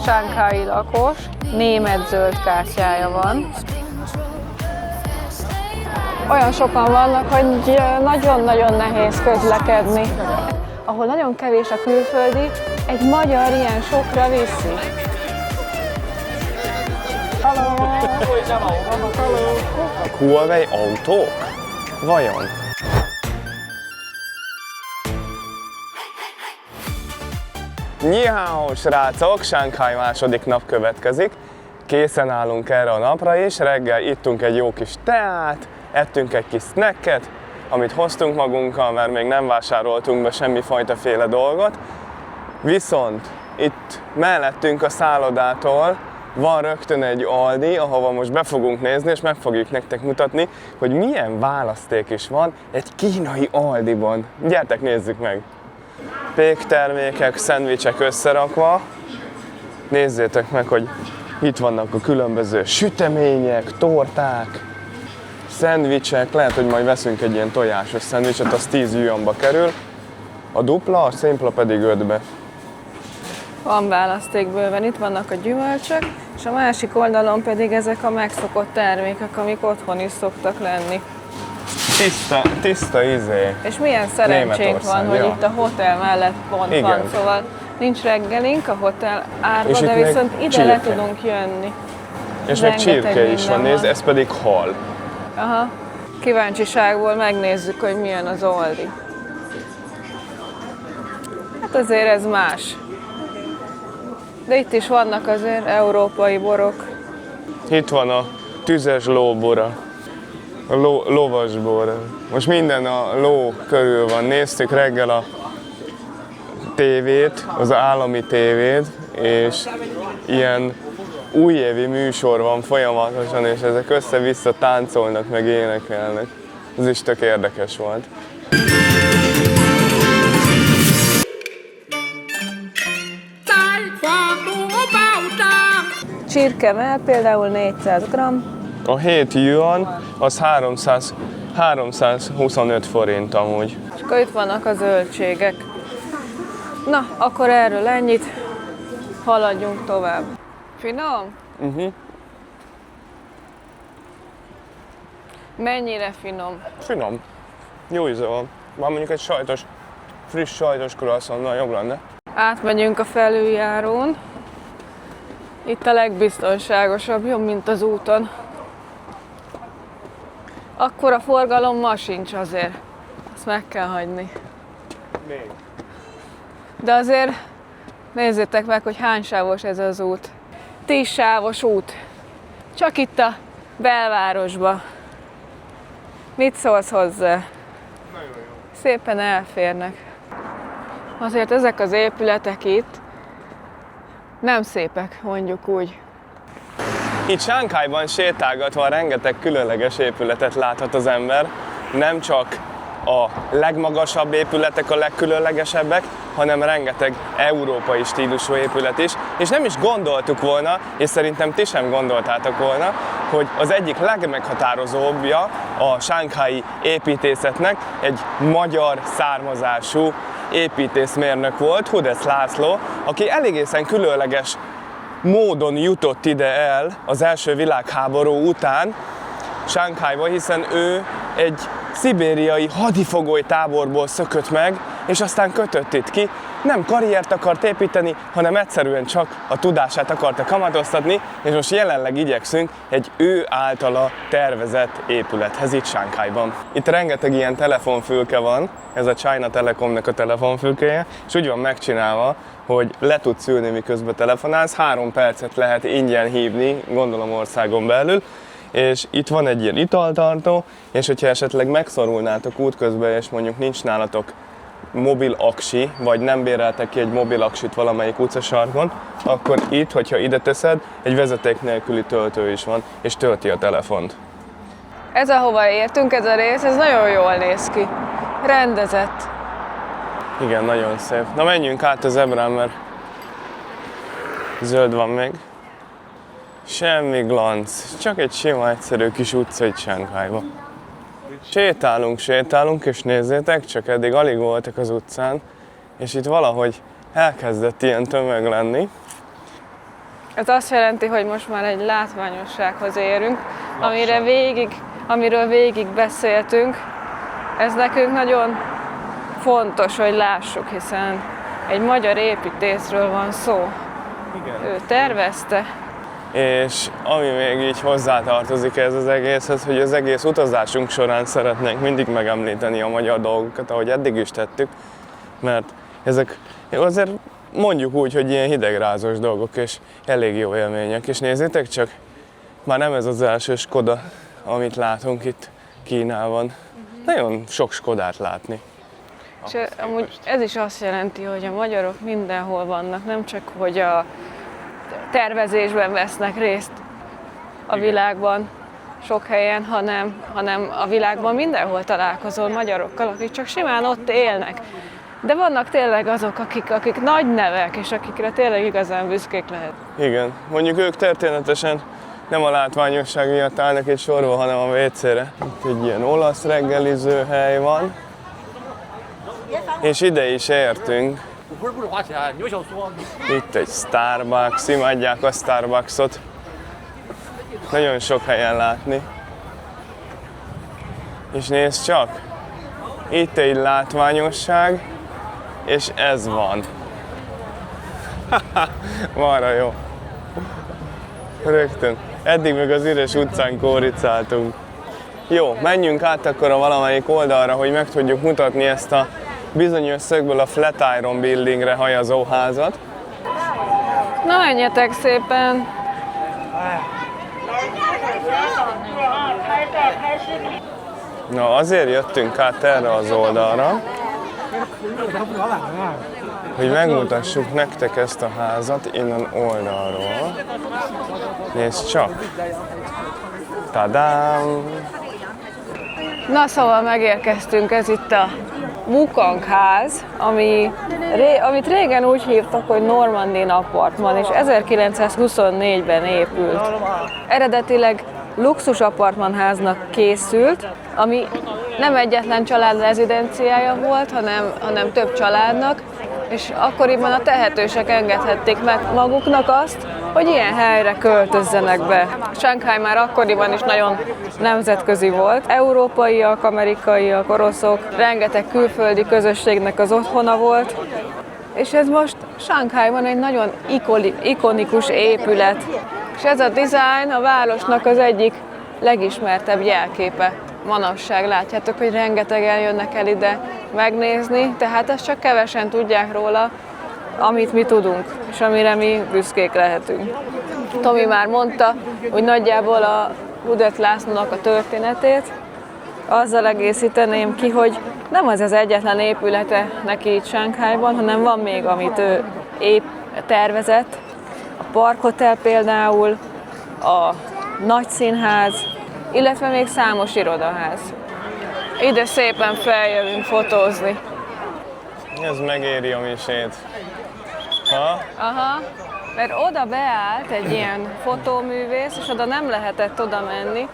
sánghái lakos, német zöld kártyája van. Olyan sokan vannak, hogy nagyon-nagyon nehéz közlekedni. Ahol nagyon kevés a külföldi, egy magyar ilyen sokra viszi. Huawei autók? Vajon? Ni hao, srácok! Shanghai második nap következik. Készen állunk erre a napra is. Reggel ittunk egy jó kis teát, ettünk egy kis snacket, amit hoztunk magunkkal, mert még nem vásároltunk be semmifajta féle dolgot. Viszont itt mellettünk a szállodától van rögtön egy Aldi, ahova most be fogunk nézni, és meg fogjuk nektek mutatni, hogy milyen választék is van egy kínai Aldiban. Gyertek, nézzük meg! Péktermékek, szendvicsek összerakva. Nézzétek meg, hogy itt vannak a különböző sütemények, torták, szendvicsek. Lehet, hogy majd veszünk egy ilyen tojásos szendvicset, az 10 yuanba kerül. A dupla, a szimpla pedig 5-be. Van választék bőven, itt vannak a gyümölcsök, és a másik oldalon pedig ezek a megszokott termékek, amik otthon is szoktak lenni. Tiszta izé. És milyen szerencsénk van, hogy itt a hotel mellett pont van, szóval nincs reggelink a hotel árba, de viszont ide csirke. Le tudunk jönni. És még csirke is van, nézd, ez pedig hal. Aha, kíváncsiságból megnézzük, hogy milyen az Aldi. Hát azért ez más. De itt is vannak azért európai borok. Itt van a tüzes lóbora, a lovasbora. Most minden a ló körül van. Néztük reggel a tévét, az állami tévét, és ilyen újévi műsor van folyamatosan, és ezek össze-vissza táncolnak, meg énekelnek. Ez is tök érdekes volt. Csirkemell például 400 g. A 7 yuan az 325 forint amúgy. És akkor itt vannak a zöldségek. Na, akkor erről ennyit. Haladjunk tovább. Finom? Mennyire finom? Finom. Jó íze van. Van mondjuk egy sajtos, friss sajtos croissant, jobb lenne. Átmegyünk a felüljárón. Itt a legbiztonságosabb, jobb, mint az úton. Akkor a forgalom ma sincs azért. Azt meg kell hagyni. Még. De azért nézzétek meg, hogy hány sávos ez az út. 10 sávos út. Csak itt a belvárosba. Mit szólsz hozzá? Nagyon jó. Szépen elférnek. Azért ezek az épületek itt nem szépek, mondjuk úgy. Itt Shanghaiban sétálgatva rengeteg különleges épületet láthat az ember. Nem csak a legmagasabb épületek a legkülönlegesebbek, hanem rengeteg európai stílusú épület is. És nem is gondoltuk volna, és szerintem ti sem gondoltátok volna, hogy az egyik legmeghatározóbbja a shanghai építészetnek egy magyar származású építészmérnök volt, Hudesz László, aki elégészen különleges módon jutott ide el az első világháború után Shanghaiba, hiszen ő egy szibériai hadifogoly táborból szökött meg, és aztán kötött itt ki. Nem karriert akart építeni, hanem egyszerűen csak a tudását akarta kamatoztatni, és most jelenleg igyekszünk egy ő általa tervezett épülethez itt Shanghaiban. Itt rengeteg ilyen telefonfülke van, ez a China Telecomnak a telefonfülkéje, és úgy van megcsinálva, hogy le tudsz ülni, miközben telefonálsz, 3 percet lehet ingyen hívni, gondolom országon belül, és itt van egy ilyen italtartó, és hogyha esetleg megszorulnátok útközben, és mondjuk nincs nálatok mobil aksi, vagy nem béreltek ki egy mobil aksit valamelyik utcasarkon, akkor itt, hogyha ide teszed, egy vezeték nélküli töltő is van, és tölti a telefont. Ez, ahova értünk, ez a rész, ez nagyon jól néz ki. Rendezett. Igen, nagyon szép. Na menjünk át a zebrán, mert zöld van még. Semmi glanc, csak egy sima, egyszerű kis utca itt Shanghaiba. Sétálunk, és nézzétek, csak eddig alig voltak az utcán, és itt valahogy elkezdett ilyen tömeg lenni. Ez azt jelenti, hogy most már egy látványossághoz érünk, Lassan. amiről végig beszéltünk. Ez nekünk nagyon fontos, hogy lássuk, hiszen egy magyar építészről van szó. Igen. Ő tervezte. És ami még így hozzátartozik ez az egészhez, hogy az egész utazásunk során szeretnénk mindig megemlíteni a magyar dolgokat, ahogy eddig is tettük, mert ezek azért mondjuk úgy, hogy ilyen hidegrázós dolgok és elég jó élmények. És nézzétek csak, már nem ez az első Skoda, amit látunk itt Kínában. Nagyon sok Skodát látni. És amúgy ez is azt jelenti, hogy a magyarok mindenhol vannak, nem csak hogy a tervezésben vesznek részt a világban, sok helyen, hanem a világban mindenhol találkozol magyarokkal, akik csak simán ott élnek. De vannak tényleg azok, akik nagy nevek, és akikre tényleg igazán büszkék lehet. Igen, mondjuk ők történetesen nem a látványosság miatt állnak egy sorba, hanem a WC-re. Itt egy ilyen olasz reggeliző hely van, és ide is értünk. Itt egy Starbucks, imádják a Starbucksot. Nagyon sok helyen látni. És nézd csak, itt egy látványosság, és ez van. Marha jó. Rögtön. Eddig meg az üres utcán kóricáltunk. Jó, menjünk át akkor a valamelyik oldalra, hogy meg tudjuk mutatni ezt a bizonyos szögből a Flatiron Buildingre hajazó házat. Na, menjetek szépen! Na, azért jöttünk át erre az oldalra, hogy megmutassuk nektek ezt a házat innen oldalról. Nézd csak! Tadám! Na, szóval megérkeztünk, ez itt a Wukong ház, amit régen úgy hívtak, hogy Normandin Apartman, és 1924-ben épült. Eredetileg luxus apartmanháznak készült, ami nem egyetlen család rezidenciája volt, hanem több családnak, és akkoriban a tehetősek engedhették meg maguknak azt, hogy ilyen helyre költözzenek be. Shanghai már akkoriban is nagyon nemzetközi volt. Európaiak, amerikaiak, oroszok, rengeteg külföldi közösségnek az otthona volt, és ez most Shanghaiban egy nagyon ikonikus épület. És ez a dizájn a városnak az egyik legismertebb jelképe. Manapság látjátok, hogy rengetegen jönnek el ide megnézni, tehát ezt csak kevesen tudják róla, amit mi tudunk, és amire mi büszkék lehetünk. Tomi már mondta, hogy nagyjából a Hudet Lászlónak a történetét, azzal egészíteném ki, hogy nem az egyetlen épülete neki itt Shanghaiban, hanem van még, amit ő tervezett. A Park Hotel például, a Nagy Színház, illetve még számos irodaház. Ide szépen feljövünk fotózni. Ez megéri a misét. Ha? Aha, mert oda beállt egy ilyen fotóművész, és oda nem lehetett oda menni.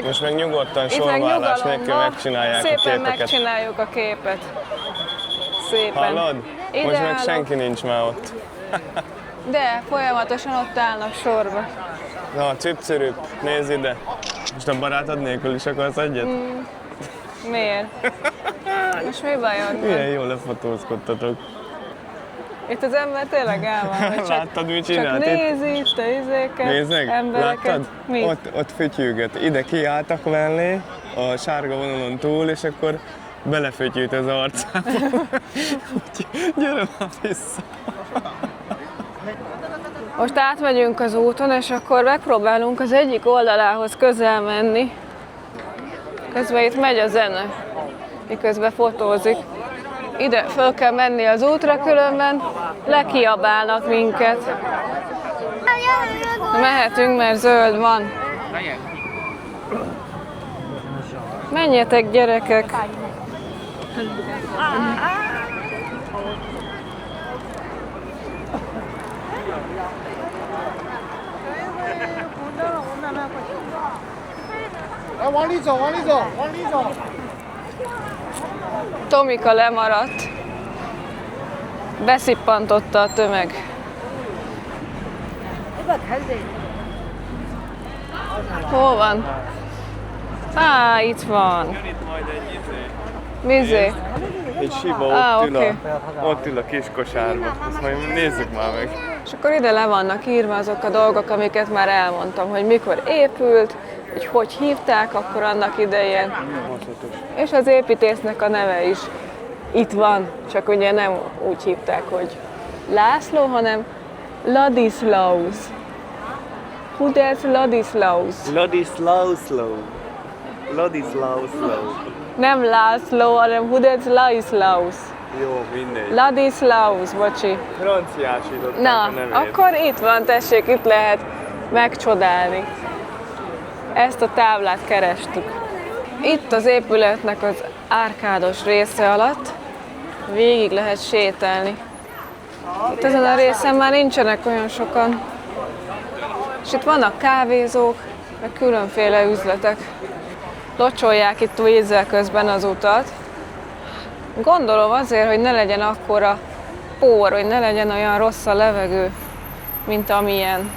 Most meg nyugodtan sorválás nélkül megcsinálják a szépen képeket. megcsináljuk a képet. Szépen. Hallod? Ide Most meg állok. senki nincs már ott. De folyamatosan ott állnak sorba. Na, cüpp-cürüpp, nézz ide. Most a barátod nélkül is akarsz egyet? Miért? Most mi bajod van? Milyen jól lefotózkodtatok. Itt az ember tényleg el van, hogy csak, Láttad, mit csak csinált? nézi itt a izéket, Nézd meg, embereket. láttad? Mit? Ott fütyülgött. Ide kiálltak mellé, a sárga vonalon túl, és akkor belefütyült az arcába. Úgyhogy gyere már vissza. Most átmegyünk az úton, és akkor megpróbálunk az egyik oldalához közel menni. Közben itt megy a zene, miközben fotózik. Ide föl kell menni az útra, különben lekiabálnak minket. Mehetünk, mert zöld van. Menjetek, gyerekek! Tomika lemaradt. Beszippantotta a tömeg. Hol van? Itt van. Jön itt majd egy Vizé. egy siba, ott ül a kis kosárba. Ezt majd nézzük már meg. És akkor ide le vannak írva azok a dolgok, amiket már elmondtam, hogy mikor épült, hogy hívták akkor annak idején. És az építésznek a neve is itt van, csak ugye nem úgy hívták, hogy László, hanem Ladislaus. Hudes Ladislaus. Ladislaus. Nem László, hanem Hudes Ladislaus. Jó, mindegy. Ladislaus, bocsi. Franciásították Na, a nevét. akkor itt van, tessék, itt lehet megcsodálni. Ezt a táblát kerestük. Itt az épületnek az árkádos része alatt végig lehet sétálni. Itt ezen a részen már nincsenek olyan sokan. És itt vannak kávézók, meg különféle üzletek. Locsolják itt vízzel közben az utat. Gondolom azért, hogy ne legyen akkora pór, hogy ne legyen olyan rossz a levegő, mint amilyen.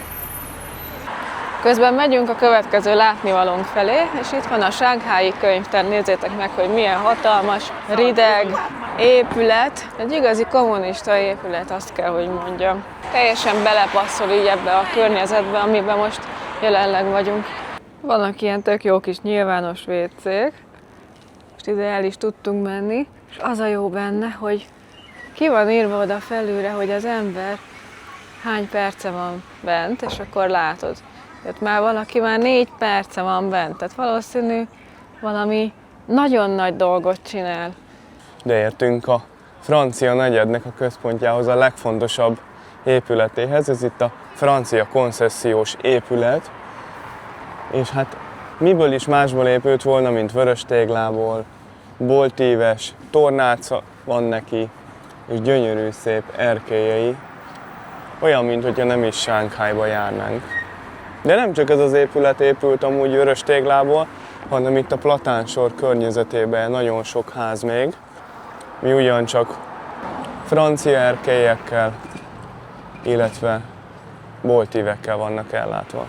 Közben megyünk a következő látnivalónk felé, és itt van a Shanghai könyvtár. Nézzétek meg, hogy milyen hatalmas, rideg épület. Egy igazi kommunista épület, azt kell, hogy mondjam. Teljesen belepasszol így ebbe a környezetbe, amiben most jelenleg vagyunk. Vannak ilyen tök jó kis nyilvános WC-k. Most ide el is tudtunk menni, és az a jó benne, hogy ki van írva oda felülre, hogy az ember hány perce van bent, és akkor látod. Tehát már valaki már 4 perce van bent, tehát valószínű valami nagyon nagy dolgot csinál. De értünk a francia negyednek a központjához, a legfontosabb épületéhez. Ez itt a francia koncesziós épület. És hát miből is másból épült volna, mint vörös téglából, boltíves, tornáca van neki, és gyönyörű szép erkélyei. Olyan, mintha nem is Shanghaiba járnánk. De nem csak ez az épület épült amúgy vörös téglából, hanem itt a Platánsor környezetében nagyon sok ház még, mi ugyancsak francia erkélyekkel, illetve boltívekkel vannak ellátva.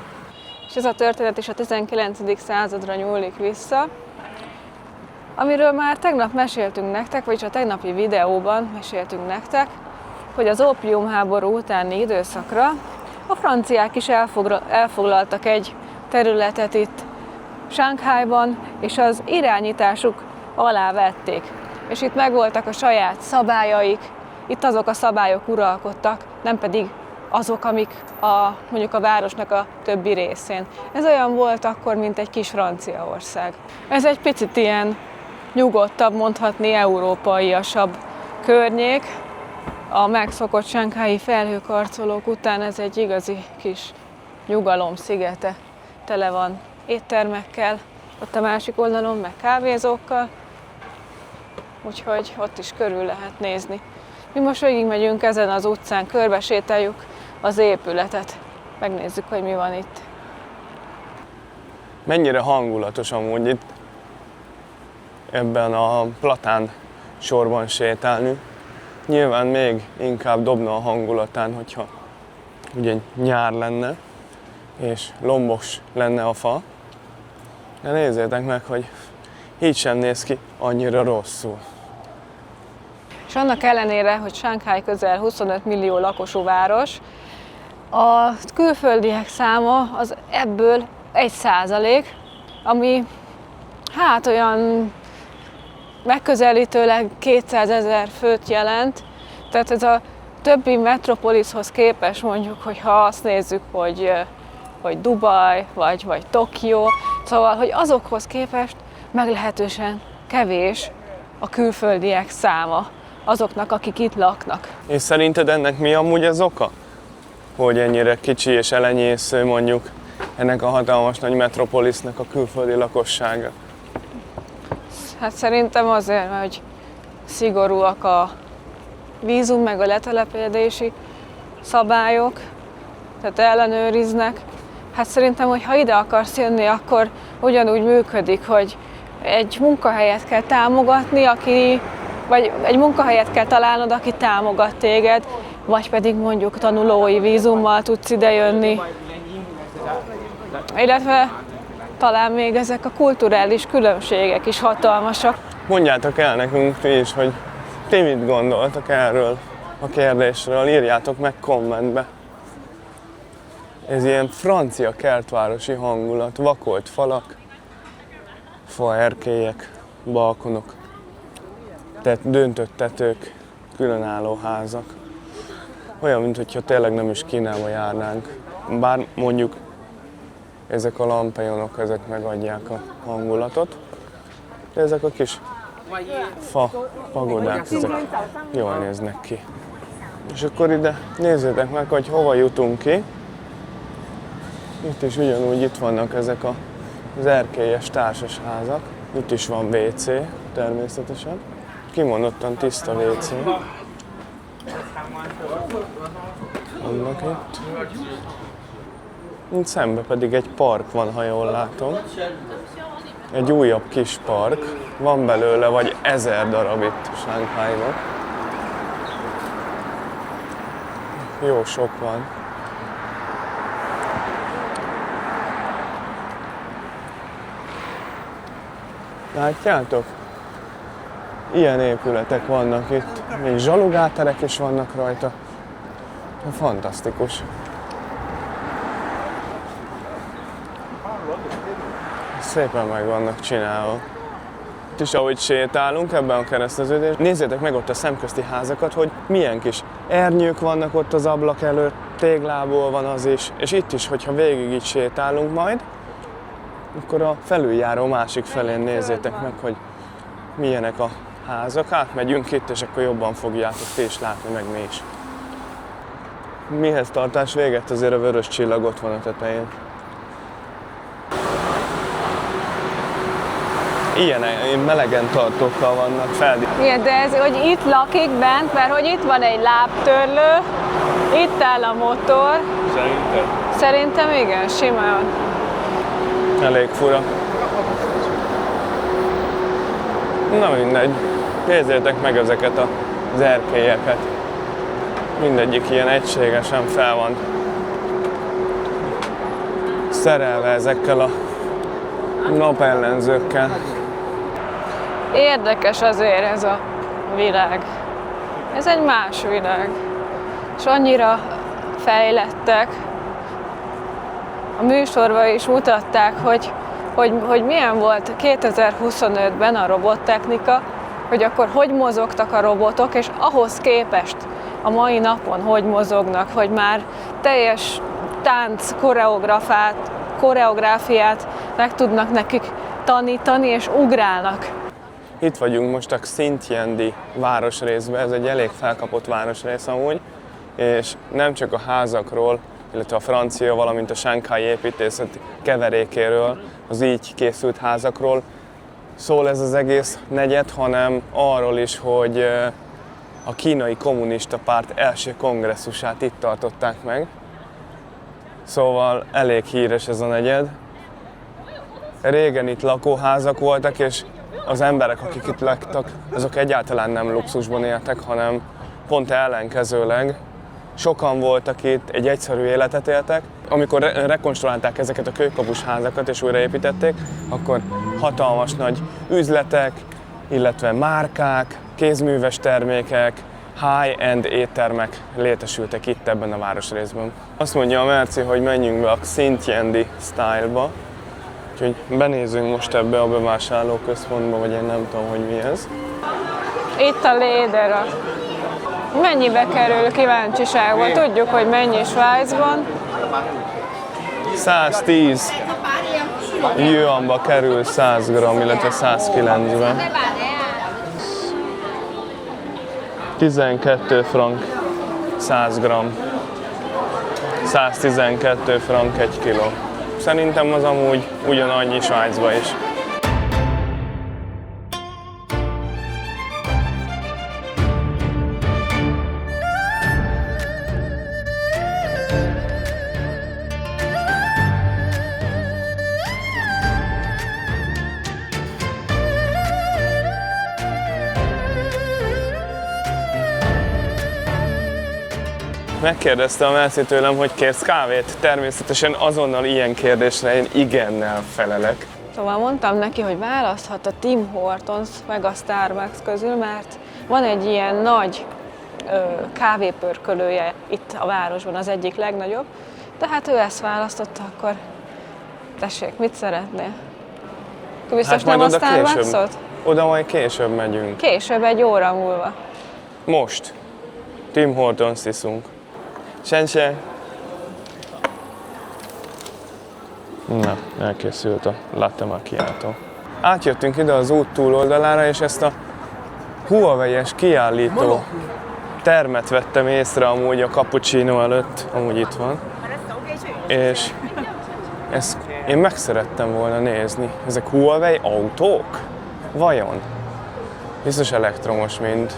És ez a történet is a 19. századra nyúlik vissza, amiről már tegnap meséltünk nektek, vagyis a tegnapi videóban meséltünk nektek, hogy az ópiumháború utáni időszakra a franciák is elfoglaltak egy területet itt Shanghaiban, és az irányításuk alá vették. És itt megvoltak a saját szabályaik, itt azok a szabályok uralkodtak, nem pedig azok, amik mondjuk a városnak a többi részén. Ez olyan volt akkor, mint egy kis Franciaország. Ez egy picit ilyen nyugodtabb, mondhatni európaiasabb környék. A megszokott shanghai felhőkarcolók után ez egy igazi kis nyugalom szigete. Tele van éttermekkel, ott a másik oldalon meg kávézókkal, úgyhogy ott is körül lehet nézni. Mi most végigmegyünk ezen az utcán, körbesétáljuk az épületet. Megnézzük, hogy mi van itt. Mennyire hangulatos amúgy itt ebben a Platán sorban sétálni. Nyilván még inkább dobna a hangulatán, hogyha ugye nyár lenne, és lombos lenne a fa. De nézzétek meg, hogy így sem néz ki annyira rosszul. És annak ellenére, hogy Shanghai közel 25 millió lakosú város, a külföldiek száma az ebből 1%, ami hát olyan megközelítőleg 200 000 főt jelent. Tehát ez a többi metropoliszhoz képest, mondjuk, hogyha azt nézzük, hogy Dubaj vagy Tokió, szóval, hogy azokhoz képest meglehetősen kevés a külföldiek száma, azoknak, akik itt laknak. És szerinted ennek mi amúgy az oka? Hogy ennyire kicsi és elenyésző mondjuk ennek a hatalmas nagy metropolisznek a külföldi lakossága? Hát szerintem azért, hogy szigorúak a vízum meg a letelepedési szabályok, tehát ellenőriznek. Hát szerintem, hogy ha ide akarsz jönni, akkor ugyanúgy működik, hogy egy munkahelyet kell támogatni, vagy egy munkahelyet kell találnod, aki támogat téged, vagy pedig mondjuk tanulói vízummal tudsz idejönni. Illetve talán még ezek a kulturális különbségek is hatalmasak. Mondjátok el nekünk ti is, hogy ti mit gondoltak erről a kérdésről, írjátok meg kommentbe. Ez ilyen francia kertvárosi hangulat, vakolt falak, faerkélyek, balkonok, tehát döntött tetők, különálló házak. Olyan, mintha tényleg nem is Kínába járnánk. Bár mondjuk ezek a lampejonok, ezek megadják a hangulatot, de ezek a kis fa pagodák, ezek jól néznek ki. És akkor ide nézzétek meg, hogy hova jutunk ki. Itt is ugyanúgy itt vannak ezek az erkélyes társasházak. Itt is van WC természetesen. Kimondottan tiszta WC. Vannak itt. Itt szembe pedig egy park van, ha jól látom. Egy újabb kis park. Van belőle vagy 1000 darab itt Shanghaiban. Jó sok van. Látjátok? Ilyen épületek vannak itt. Még zsalugáterek is vannak rajta. Fantasztikus. Szépen meg vannak csinálva. Itt is, ahogy sétálunk ebben a kereszteződésben, nézzétek meg ott a szemközti házakat, hogy milyen kis ernyők vannak ott az ablak előtt, téglából van az is, és itt is, hogyha végig így sétálunk majd, akkor a felüljáró másik felén nézzétek meg, hogy milyenek a házak. Átmegyünk itt, és akkor jobban fogjátok ti is látni, meg mi is. Mihez tartás véget, azért a vörös csillag ott van a tetején. Ilyen melegen tartókkal vannak fel. Igen, de ez, hogy itt lakik bent, mert hogy itt van egy lábtörlő, itt áll a motor. Szerintem? Szerintem igen, simán. Elég fura. Na mindegy. Nézzétek meg ezeket az erkélyeket. Mindegyik ilyen egységesen fel van szerelve ezekkel a napellenzőkkel. Érdekes azért ez a világ. Ez egy más világ. És annyira fejlettek. A műsorban is mutatták, hogy milyen volt 2025-ben a robottechnika, hogy akkor hogy mozogtak a robotok, és ahhoz képest a mai napon hogy mozognak, hogy már teljes tánc koreográfiát meg tudnak nekik tanítani, és ugrálnak. Itt vagyunk most a Xintiandi városrészben, ez egy elég felkapott városrész amúgy, és nem csak a házakról, illetve a francia, valamint a shanghai építészet keverékéről, az így készült házakról szól ez az egész negyed, hanem arról is, hogy a kínai kommunista párt első kongresszusát itt tartották meg. Szóval elég híres ez a negyed. Régen itt lakóházak voltak, és az emberek, akik itt laktak, azok egyáltalán nem luxusban éltek, hanem pont ellenkezőleg. Sokan voltak itt, egy egyszerű életet éltek. Amikor rekonstruálták ezeket a kőkapus házakat és újraépítették, akkor hatalmas nagy üzletek, illetve márkák, kézműves termékek, high-end éttermek létesültek itt ebben a városrészben. Azt mondja a Merci, hogy menjünk be a Xintiandi style-ba, úgyhogy benézünk most ebbe a bevásárlóközpontba, vagy én nem tudom, hogy mi ez. Itt a Lédera. Mennyibe kerül kíváncsiságban? Tudjuk, hogy mennyi Svájcban. 110 yuanba kerül 100 g, illetve 190. 12 frank 100 g. 112 frank 1 kiló. Szerintem az amúgy ugyanannyi Svájcban is. Megkérdezte a Merci tőlem, hogy kérsz kávét. Természetesen azonnal ilyen kérdésre én igennel felelek. Szóval mondtam neki, hogy választhat a Tim Hortons meg a Starbucks közül, mert van egy ilyen nagy kávépörkölője itt a városban, az egyik legnagyobb. Tehát ő ezt választotta, akkor tessék, mit szeretnél? Akkor biztos nem a Starbucksot? Oda majd később megyünk. Később, 1 óra múlva. Most. Tim Hortons iszunk. Sense. Na, elkészült a latte macchiato. Átjöttünk ide az út túloldalára, és ezt a Huawei-es kiállító termet vettem észre amúgy a cappuccino előtt, amúgy itt van. És ezt én meg szerettem volna nézni. Ezek Huawei autók? Vajon? Biztos elektromos, mint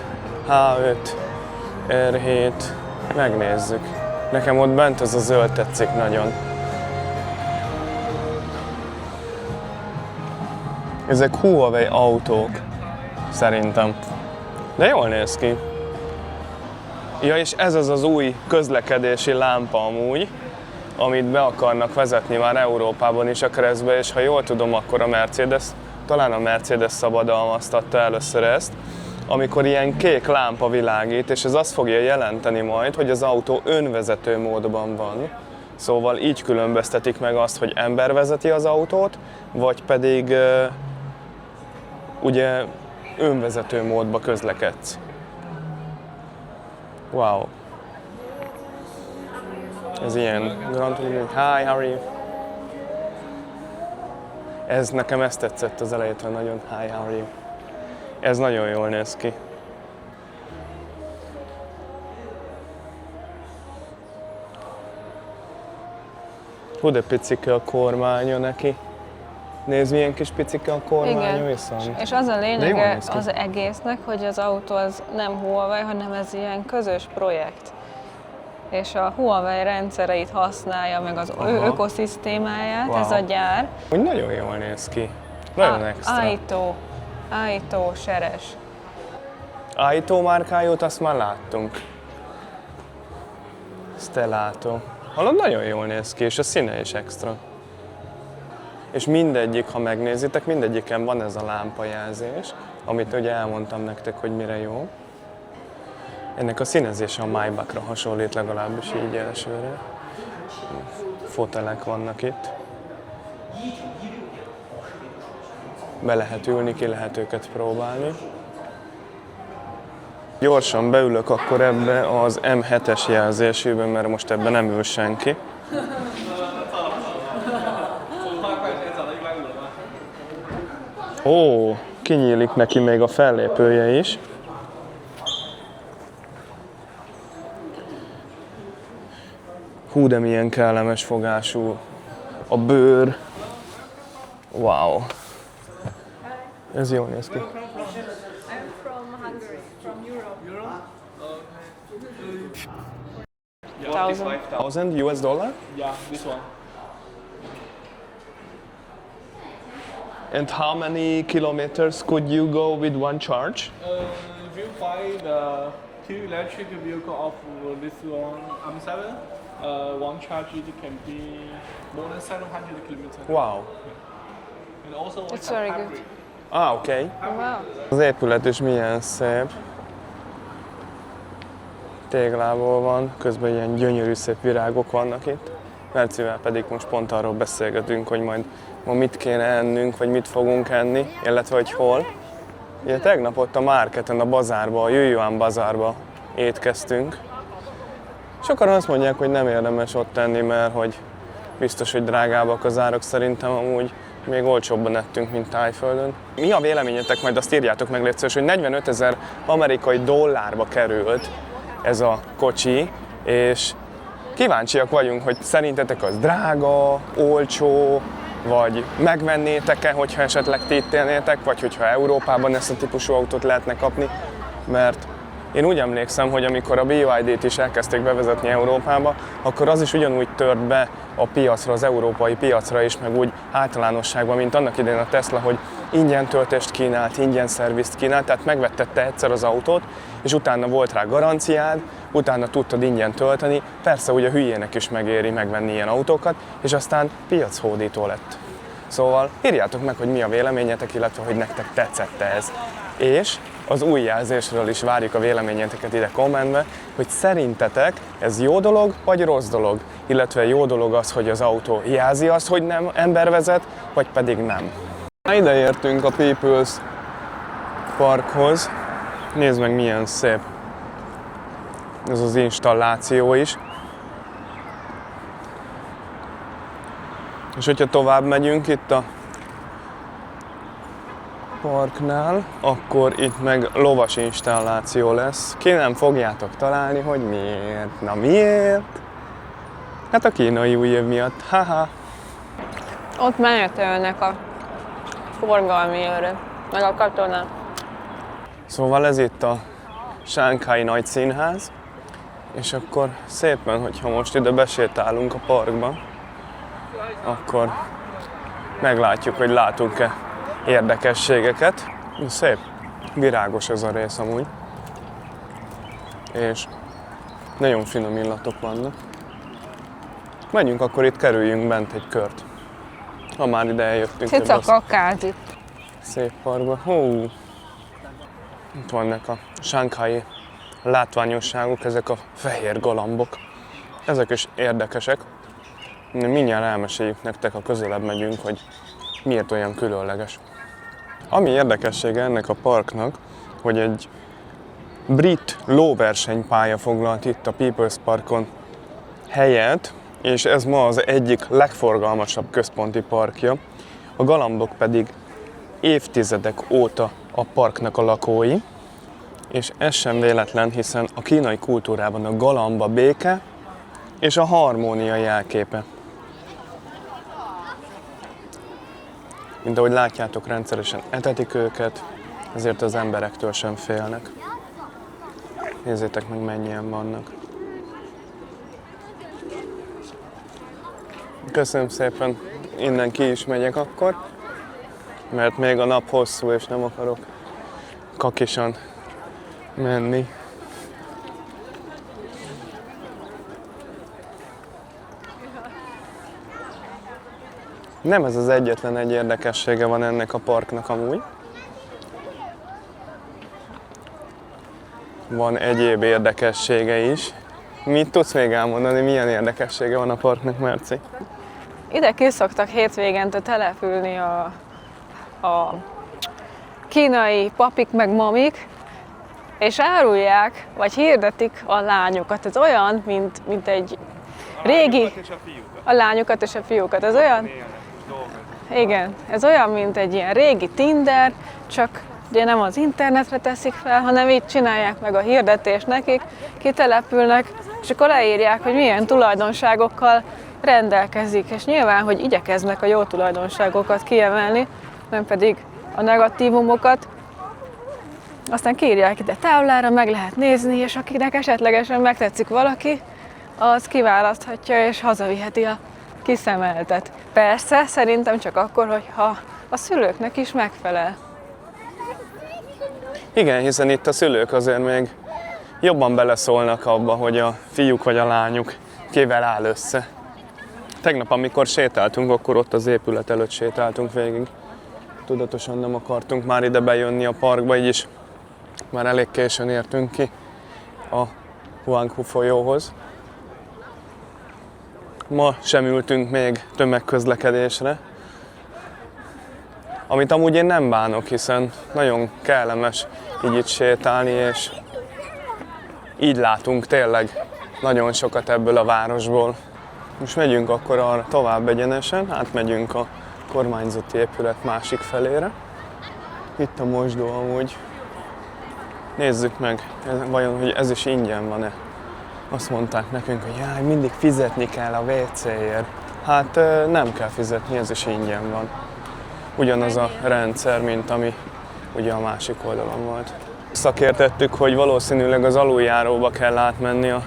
H5, R7. Megnézzük. Nekem ott bent az a zöld tetszik nagyon. Ezek Huawei autók, szerintem. De jól néz ki. Ja, és ez az az új közlekedési lámpa amúgy, amit be akarnak vezetni már Európában is a keresztbe, és ha jól tudom, akkor a Mercedes, talán a Mercedes szabadalmaztatta először ezt, amikor ilyen kék lámpa világít, és ez azt fogja jelenteni majd, hogy az autó önvezető módban van. Szóval így különböztetik meg azt, hogy ember vezeti az autót, vagy pedig ugye önvezető módba közlekedsz. Wow. Ez ilyen Gran Turismo. Hi, how are you? Nekem ezt tetszett az elejétől nagyon. Hi, how are you? Ez nagyon jól néz ki. Hú, de picike a kormánya neki. Nézd, milyen kis picike a kormánya viszont. És az a lényege az egésznek, hogy az autó az nem Huawei, hanem ez ilyen közös projekt. És a Huawei rendszereit használja, meg az ő ökoszisztémáját, ez a gyár. Úgy nagyon jól néz ki. Nagyon extra. Aito seres. Aito márkájót azt már láttunk. Stellato. Hallod, nagyon jól néz ki, és a színe is extra. És mindegyik, ha megnézitek, mindegyiken van ez a lámpajelzés, amit ugye elmondtam nektek, hogy mire jó. Ennek a színezése a Maybachra hasonlít, legalábbis így elsőre. Fotelek vannak itt. Be lehet ülni, ki lehet őket próbálni. Gyorsan beülök akkor ebbe az M7-es jelzésűben, mert most ebben nem ül senki. Ó, kinyílik neki még a fellépője is. Hú, de milyen kellemes fogású a bőr. Wow. Ez jól néz ki. I'm from Hungary, from Europe. $1,000 US dollar? Yeah, this one. And how many kilometers could you go with one charge? If you buy the 2 electric vehicle of this one M7, one charge it can be more than 700 kilometers. Wow. And also It's have very hybrid. good. Ah, okay. Wow. Az épület is milyen szép. Téglából van, közben ilyen gyönyörű szép virágok vannak itt. Mercivel pedig most pont arról beszélgetünk, hogy majd ma mit kéne ennünk, vagy mit fogunk enni, illetve hogy hol. Ugye tegnap ott a marketen, a bazárba, a Yuyuan bazárba étkeztünk. Sokan azt mondják, hogy nem érdemes ott enni, mert hogy biztos, hogy drágábbak az árak, szerintem amúgy még olcsóbban ettünk, mint Tájföldön. Mi a véleményetek, majd azt írjátok meg létszős, hogy 45 000 amerikai dollárba került ez a kocsi, és kíváncsiak vagyunk, hogy szerintetek az drága, olcsó, vagy megvennétek-e, hogyha esetleg ti itt élnétek, vagy hogyha Európában ezt a típusú autót lehetne kapni, mert én úgy emlékszem, hogy amikor a BYD-t is elkezdték bevezetni Európába, akkor az is ugyanúgy tört be a piacra, az európai piacra is, meg úgy általánosságban, mint annak idején a Tesla, hogy ingyen töltést kínált, ingyen szervizt kínált, tehát megvetted te egyszer az autót, és utána volt rá garanciád, utána tudtad ingyen tölteni, persze ugye a hülyének is megéri megvenni ilyen autókat, és aztán piachódító lett. Szóval írjátok meg, hogy mi a véleményetek, illetve hogy nektek tetszett ez. És az új jelzésről is várjuk a véleményeteket ide kommentbe, hogy szerintetek ez jó dolog, vagy rossz dolog? Illetve jó dolog az, hogy az autó jelzi azt, hogy nem ember vezet, vagy pedig nem. Ide értünk a People's Parkhoz. Nézd meg, milyen szép ez az installáció is. És hogyha tovább megyünk itt a parknál, akkor itt meg lovas installáció lesz. Ki nem fogjátok találni, hogy miért. Na miért? Hát a kínai új év miatt. Haha. Ott menetelnek a forgalmi őrök, meg a katonák. Szóval ez itt a Sánghái Nagy Színház, és akkor szépen, hogyha most ide besétálunk a parkba, akkor meglátjuk, hogy látunk-e érdekességeket. Szép, virágos ez a rész amúgy, és nagyon finom illatok vannak. Menjünk, akkor itt kerüljünk bent egy kört, ha már ide eljöttünk. Cica kakát itt. Szép parkba. Hú! Itt vannak a sánghái látványosságok, ezek a fehér galambok. Ezek is érdekesek. Mindjárt elmeséljük nektek, ha közelebb megyünk, hogy miért olyan különleges. Ami érdekessége ennek a parknak, hogy egy brit lóversenypálya foglalt itt a People's Parkon helyet, és ez ma az egyik legforgalmasabb központi parkja. A galambok pedig évtizedek óta a parknak a lakói, és ez sem véletlen, hiszen a kínai kultúrában a galamb a béke és a harmónia jelképe. Mint ahogy látjátok, rendszeresen etetik őket, ezért az emberektől sem félnek. Nézzétek meg, mennyien vannak. Köszönöm szépen, innen ki is megyek akkor, mert még a nap hosszú, és nem akarok kakisan menni. Nem ez az egyetlen egy érdekessége van ennek a parknak amúgy. Van egyéb érdekessége is. Mit tudsz még elmondani, milyen érdekessége van a parknak, Merci? Ide ki szoktak hétvégente települni a kínai papik meg mamik, és árulják, vagy hirdetik a lányokat. Ez olyan, mint egy régi... A lányokat és a fiúkat. Ez olyan... Igen, ez olyan, mint egy ilyen régi Tinder, csak ugye nem az internetre teszik fel, hanem így csinálják meg a hirdetést nekik, kitelepülnek, és akkor leírják, hogy milyen tulajdonságokkal rendelkezik, és nyilván, hogy igyekeznek a jó tulajdonságokat kiemelni, nem pedig a negatívumokat. Aztán kiírják ide táblára, meg lehet nézni, és akinek esetlegesen megtetszik valaki, az kiválaszthatja és hazaviheti a kiszemeltet. Persze, szerintem csak akkor, hogyha a szülőknek is megfelel. Igen, hiszen itt a szülők azért még jobban beleszólnak abba, hogy a fiúk vagy a lányuk kivel áll össze. Tegnap, amikor sétáltunk, akkor ott az épület előtt sétáltunk végig. Tudatosan nem akartunk már ide bejönni a parkba, így is már elég későn értünk ki a Huanghu folyóhoz. Ma sem ültünk még tömegközlekedésre, amit amúgy én nem bánok, hiszen nagyon kellemes így itt sétálni, és így látunk tényleg nagyon sokat ebből a városból. Most megyünk akkor arra tovább egyenesen, átmegyünk a kormányzati épület másik felére. Itt a mosdó amúgy. Nézzük meg, vajon, hogy ez is ingyen van-e. Azt mondták nekünk, hogy jaj, mindig fizetni kell a WC-ért. Hát nem kell fizetni, ez is ingyen van. Ugyanaz a rendszer, mint ami ugye a másik oldalon volt. Szakértettük, hogy valószínűleg az aluljáróba kell átmenni a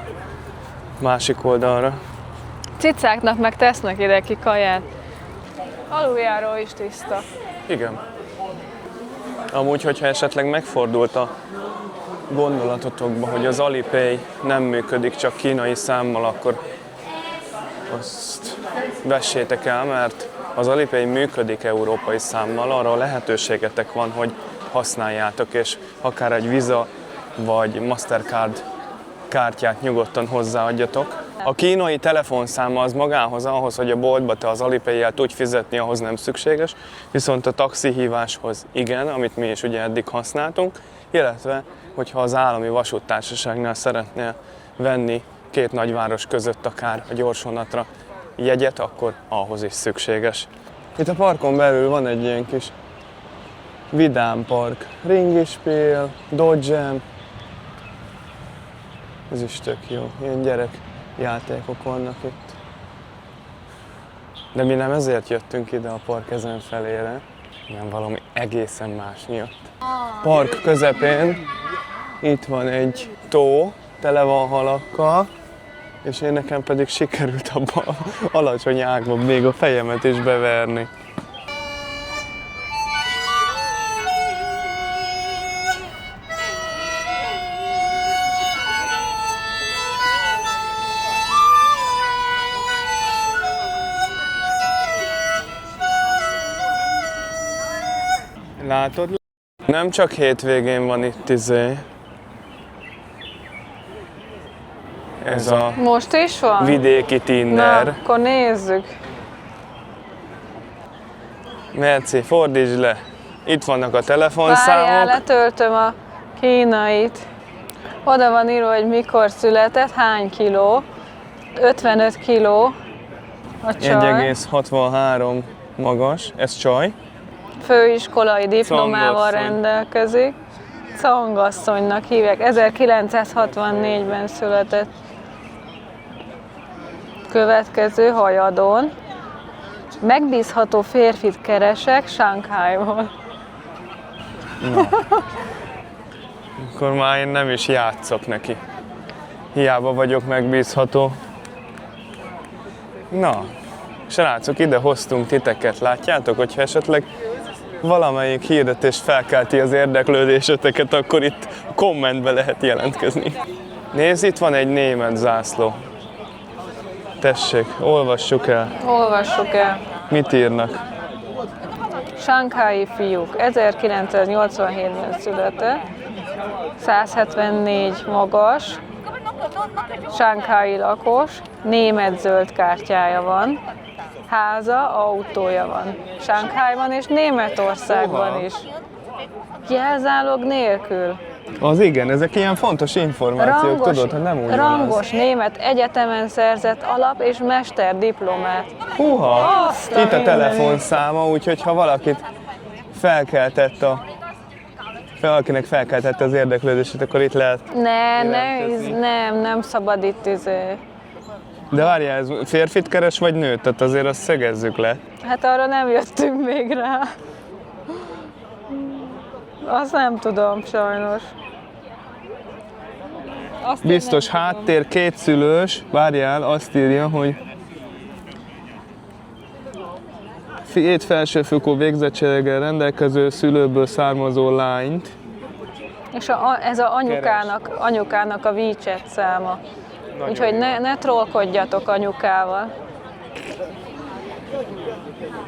másik oldalra. Cicáknak meg tesznek ide ki kaját. Aluljáró is tiszta. Igen. Amúgy, hogyha esetleg megfordult a gondolatotokba, hogy az Alipay nem működik csak kínai számmal, akkor azt vessétek el, mert az Alipay működik európai számmal, arra a lehetőségetek van, hogy használjátok, és akár egy Visa vagy Mastercard kártyát nyugodtan hozzáadjatok. A kínai telefonszáma az magához, ahhoz, hogy a boltba te az Alipay-jel tudj fizetni, ahhoz nem szükséges, viszont a taxihíváshoz igen, amit mi is ugye eddig használtunk, illetve hogyha az állami vasúttársaságnál szeretnél venni két nagyváros között akár a gyorsvonatra jegyet, akkor ahhoz is szükséges. Itt a parkon belül van egy ilyen kis vidám park. Ringispiel, Dodgem. Ez is tök jó. Ilyen gyerekjátékok vannak itt. De mi nem ezért jöttünk ide a park ezen felére, hanem valami egészen más miatt. Park közepén itt van egy tó, tele van halakkal, és én nekem pedig sikerült abba alacsony ágba még a fejemet is beverni. Látod? Nem csak hétvégén van itt ez a Most is van? vidéki Na, Tinder. akkor nézzük. Merci, fordítsd le. Itt vannak a Várjál, telefonszámok. letöltöm a kínait. Oda van írva, hogy mikor született, hány kiló. 55 kiló a csaj. 1,63 magas, ez csaj. Főiskolai diplomával Cangasszony. rendelkezik. Cangasszonynak hívják. 1964-ben született. Következő hajadon. Megbízható férfit keresek Shanghaiból. Akkor már én nem is játszok neki. Hiába vagyok megbízható. Na, srácok, ide hoztunk titeket, látjátok, hogyha esetleg valamelyik hirdetés felkelti az érdeklődéseteket, akkor itt kommentbe lehet jelentkezni. Nézd, itt van egy német zászló. Tessék, olvassuk el. Olvassuk el. Mit írnak? Shanghai fiúk. 1987-ben született. 174 magas. Shanghai lakos. Német zöld kártyája van. Háza, autója van. Shanghaiban és Németországban Hova? is. Jelzálog nélkül. Az igen, ezek ilyen fontos információk, tudod, hogy nem úgy van rangos német egyetemen szerzett alap- és mesterdiplomát. Húha! Azt Itt a mindenit. telefonszáma, úgyhogy ha valakit valakinek felkeltette az érdeklődését, akkor itt lehet. Nem szabad itt De várjál, ez férfit keres vagy nőt? Tehát azért azt szögezzük le. Hát arra nem jöttünk még rá. Azt nem tudom sajnos. Azt Biztos én nem tudom. háttér, kétszülős, várjál, azt írja, hogy két felsőfokú végzettséggel rendelkező szülőből származó lányt. És ez a anyukának a WeChat száma. Úgyhogy ne trollkodjatok anyukával.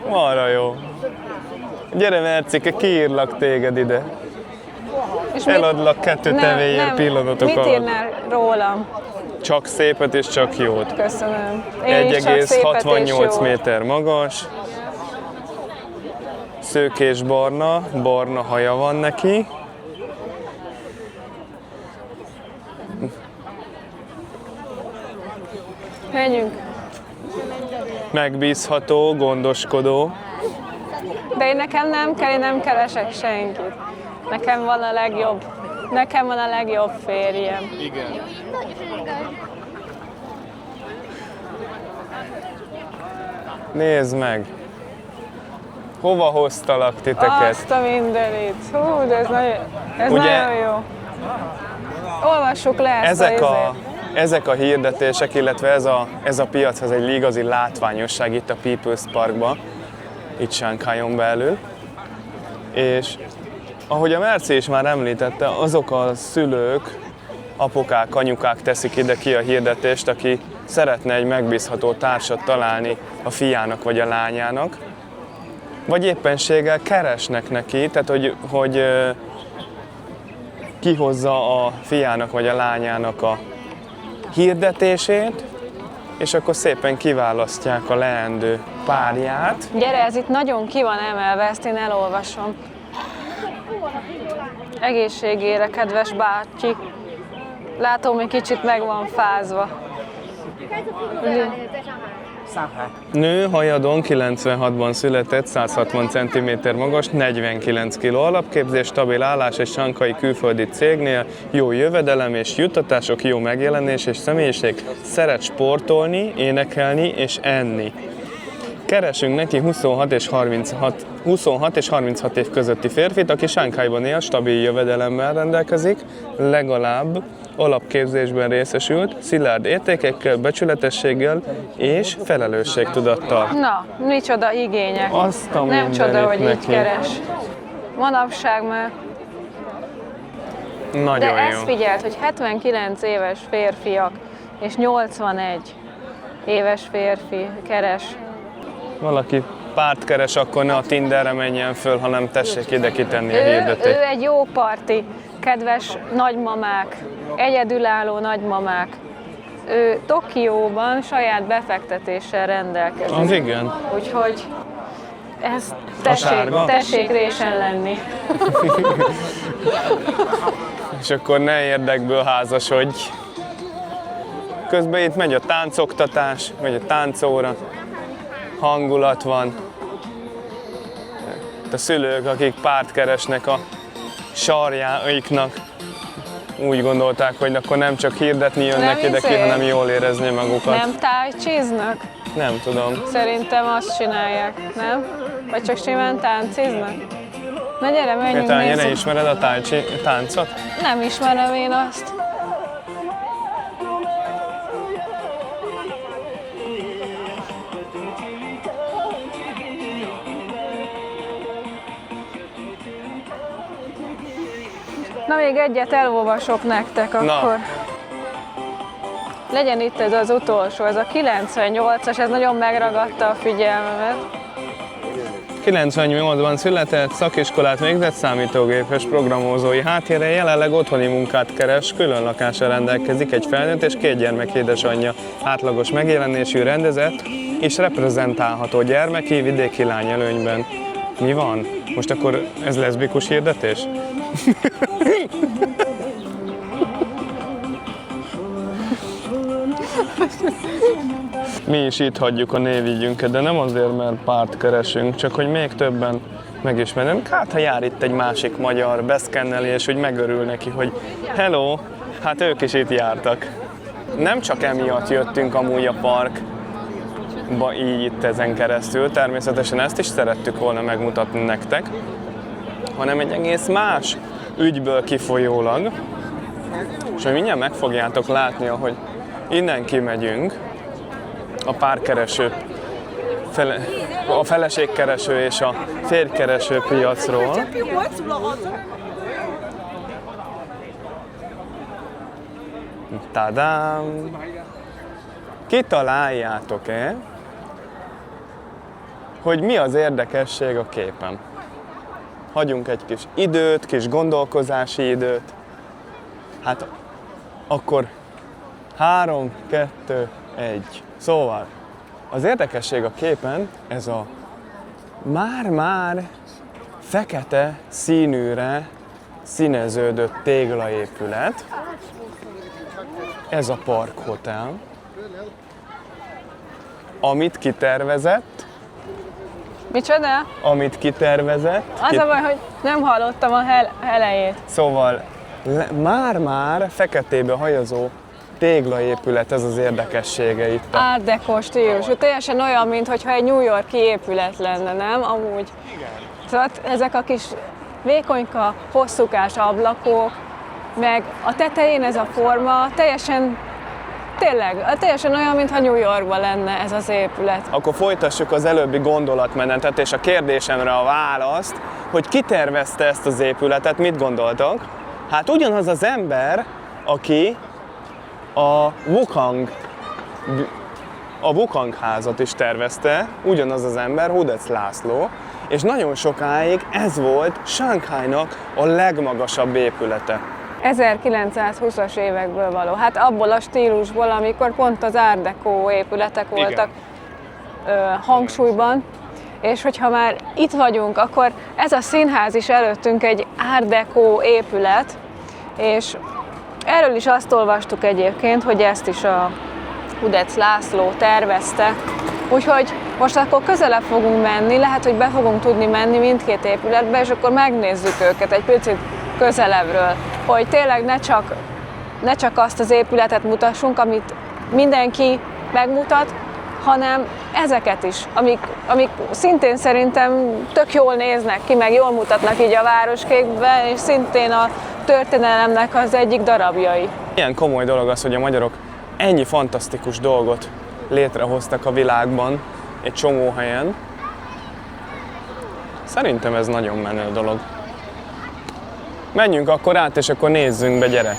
Arra jó. Gyere, Mercike, kiírlak téged ide. És Eladlak 2 tevéért pillanatok Mit alatt. írnál rólam? Csak szépet és csak jót. Köszönöm. Én is csak szépet és 1,68 jót. méter magas. Szőkés barna haja van neki. Menjünk. Megbízható, gondoskodó. De nekem nem kell, én nem keresek senkit. Nekem van a legjobb férjem. Igen. Nézd meg! Hova hoztalak titeket? Azt a mindenit. Hú, de ez Ugye- nagyon jó. Olvassuk le ezt Ezek a hirdetések, illetve ez a piac, ez egy igazi látványosság itt a People's Parkban, itt Shanghaion belül. És ahogy a Merci is már említette, azok a szülők, apukák, anyukák teszik ide ki a hirdetést, aki szeretne egy megbízható társat találni a fiának vagy a lányának, vagy éppenséggel keresnek neki, tehát hogy kihozza a fiának vagy a lányának a hirdetését, és akkor szépen kiválasztják a leendő párját. Gyere, ez itt nagyon ki van emelve, ezt én elolvasom. Egészségére, kedves bácsi. Látom, hogy kicsit meg van fázva. Nő, hajadon, 96-ban született, 160 cm magas, 49 kg alapképzés, stabil állás egy shanghai külföldi cégnél, jó jövedelem és juttatások, jó megjelenés és személyiség, szeret sportolni, énekelni és enni. Keresünk neki 26 és 36 év közötti férfit, aki Shanghaiban él, stabil jövedelemmel rendelkezik, legalább alapképzésben részesült, szilárd értékekkel, becsületességgel és felelősségtudattal. Na, micsoda igények. Azt a Nem csoda, hogy mindenit így neki. keres. Manapság már. Nagyon De jó. ezt figyelt, hogy 79 éves férfiak és 81 éves férfi keres. Valaki párt keres, akkor ne a Tinderre menjen föl, hanem tessék ide kitenni a Ő hirdetést. egy jó parti, kedves nagymamák, egyedülálló nagymamák. Ő Tokióban saját befektetéssel rendelkezik. Az igen. Úgyhogy ezt sárga? tessék résen lenni. És akkor ne érdekből házasodj. Közben itt megy a táncoktatás, megy a táncóra, hangulat van. A szülők, akik párt keresnek a sarjáiknak, úgy gondolták, hogy akkor nem csak hirdetni jönnek Nem ide ki, izé? hanem jól érezni magukat. Nem tájcsiznak? Nem tudom. Szerintem azt csinálják, nem? Vagy csak simán tánciznak? Na gyere, menjünk, Péter, ne nézzük. ismered a táncot? Nem ismerem én azt. Na még egyet elolvasok nektek akkor. Legyen itt ez az utolsó, ez a 98-as, ez nagyon megragadta a figyelmemet. 98-ban született, szakiskolát végzett, számítógépes programozói háttérre, jelenleg otthoni munkát keres, külön lakással rendelkezik, egy felnőtt és 2 gyermek édesanyja, átlagos megjelenésű, rendezett és reprezentálható gyermeki vidéki lány előnyben. Mi van? Most akkor ez leszbikus hirdetés? Mi is itt hagyjuk a névjegyünket, de nem azért, mert párt keresünk, csak hogy még többen megismerjenek. Hát, ha jár itt egy másik magyar, beszkenneli, és hogy megörül neki, hogy hello, hát ők is itt jártak. Nem csak emiatt jöttünk amúgy a parkba így itt ezen keresztül, természetesen ezt is szerettük volna megmutatni nektek, hanem egy egész más ügyből kifolyólag, és hogy mindjárt meg fogjátok látni, ahogy innen kimegyünk, a párkereső, a feleségkereső és a férjkereső piacról. Tadám! Kitaláljátok-e, hogy mi az érdekesség a képen? Hagyjunk egy kis időt, kis gondolkozási időt. Hát akkor 3, 2, 1. Szóval, az érdekesség a képen, ez a már-már fekete színűre színeződött téglaépület. Ez a Park Hotel, amit kitervezett. Micsoda? Amit kitervezett. Az a baj, hogy nem hallottam a elejét. Szóval már-már feketébe hajazó téglaépület, ez az érdekessége itt. Art Deco stílusú, teljesen olyan, mintha egy New York-i épület lenne, nem? Amúgy. Szóval ezek a kis vékonyka, hosszúkás ablakok, meg a tetején ez a forma, teljesen olyan, mintha New Yorkban lenne ez az épület. Akkor folytassuk az előbbi gondolatmenetet és a kérdésemre a választ, hogy ki tervezte ezt az épületet, mit gondoltok? Hát ugyanaz az ember, aki a Wukang házat is tervezte, ugyanaz az ember, Hudec László, és nagyon sokáig ez volt Sánkhájnak a legmagasabb épülete. 1920-as évekből való. Hát abból a stílusból, amikor pont az Art Deco épületek voltak hangsúlyban, és hogyha már itt vagyunk, akkor ez a színház is előttünk egy Art Deco épület, és erről is azt olvastuk egyébként, hogy ezt is a Hudec László tervezte. Úgyhogy most akkor közelebb fogunk menni, lehet, hogy be fogunk tudni menni mindkét épületbe, és akkor megnézzük őket egy picit közelebbről, hogy tényleg ne csak azt az épületet mutassunk, amit mindenki megmutat, hanem ezeket is, amik szintén szerintem tök jól néznek ki, meg jól mutatnak így a városképben, és szintén a történelemnek az egyik darabjai. Ilyen komoly dolog az, hogy a magyarok ennyi fantasztikus dolgot létrehoztak a világban, egy csomó helyen. Szerintem ez nagyon menő dolog. Menjünk akkor át, és akkor nézzünk be, gyere!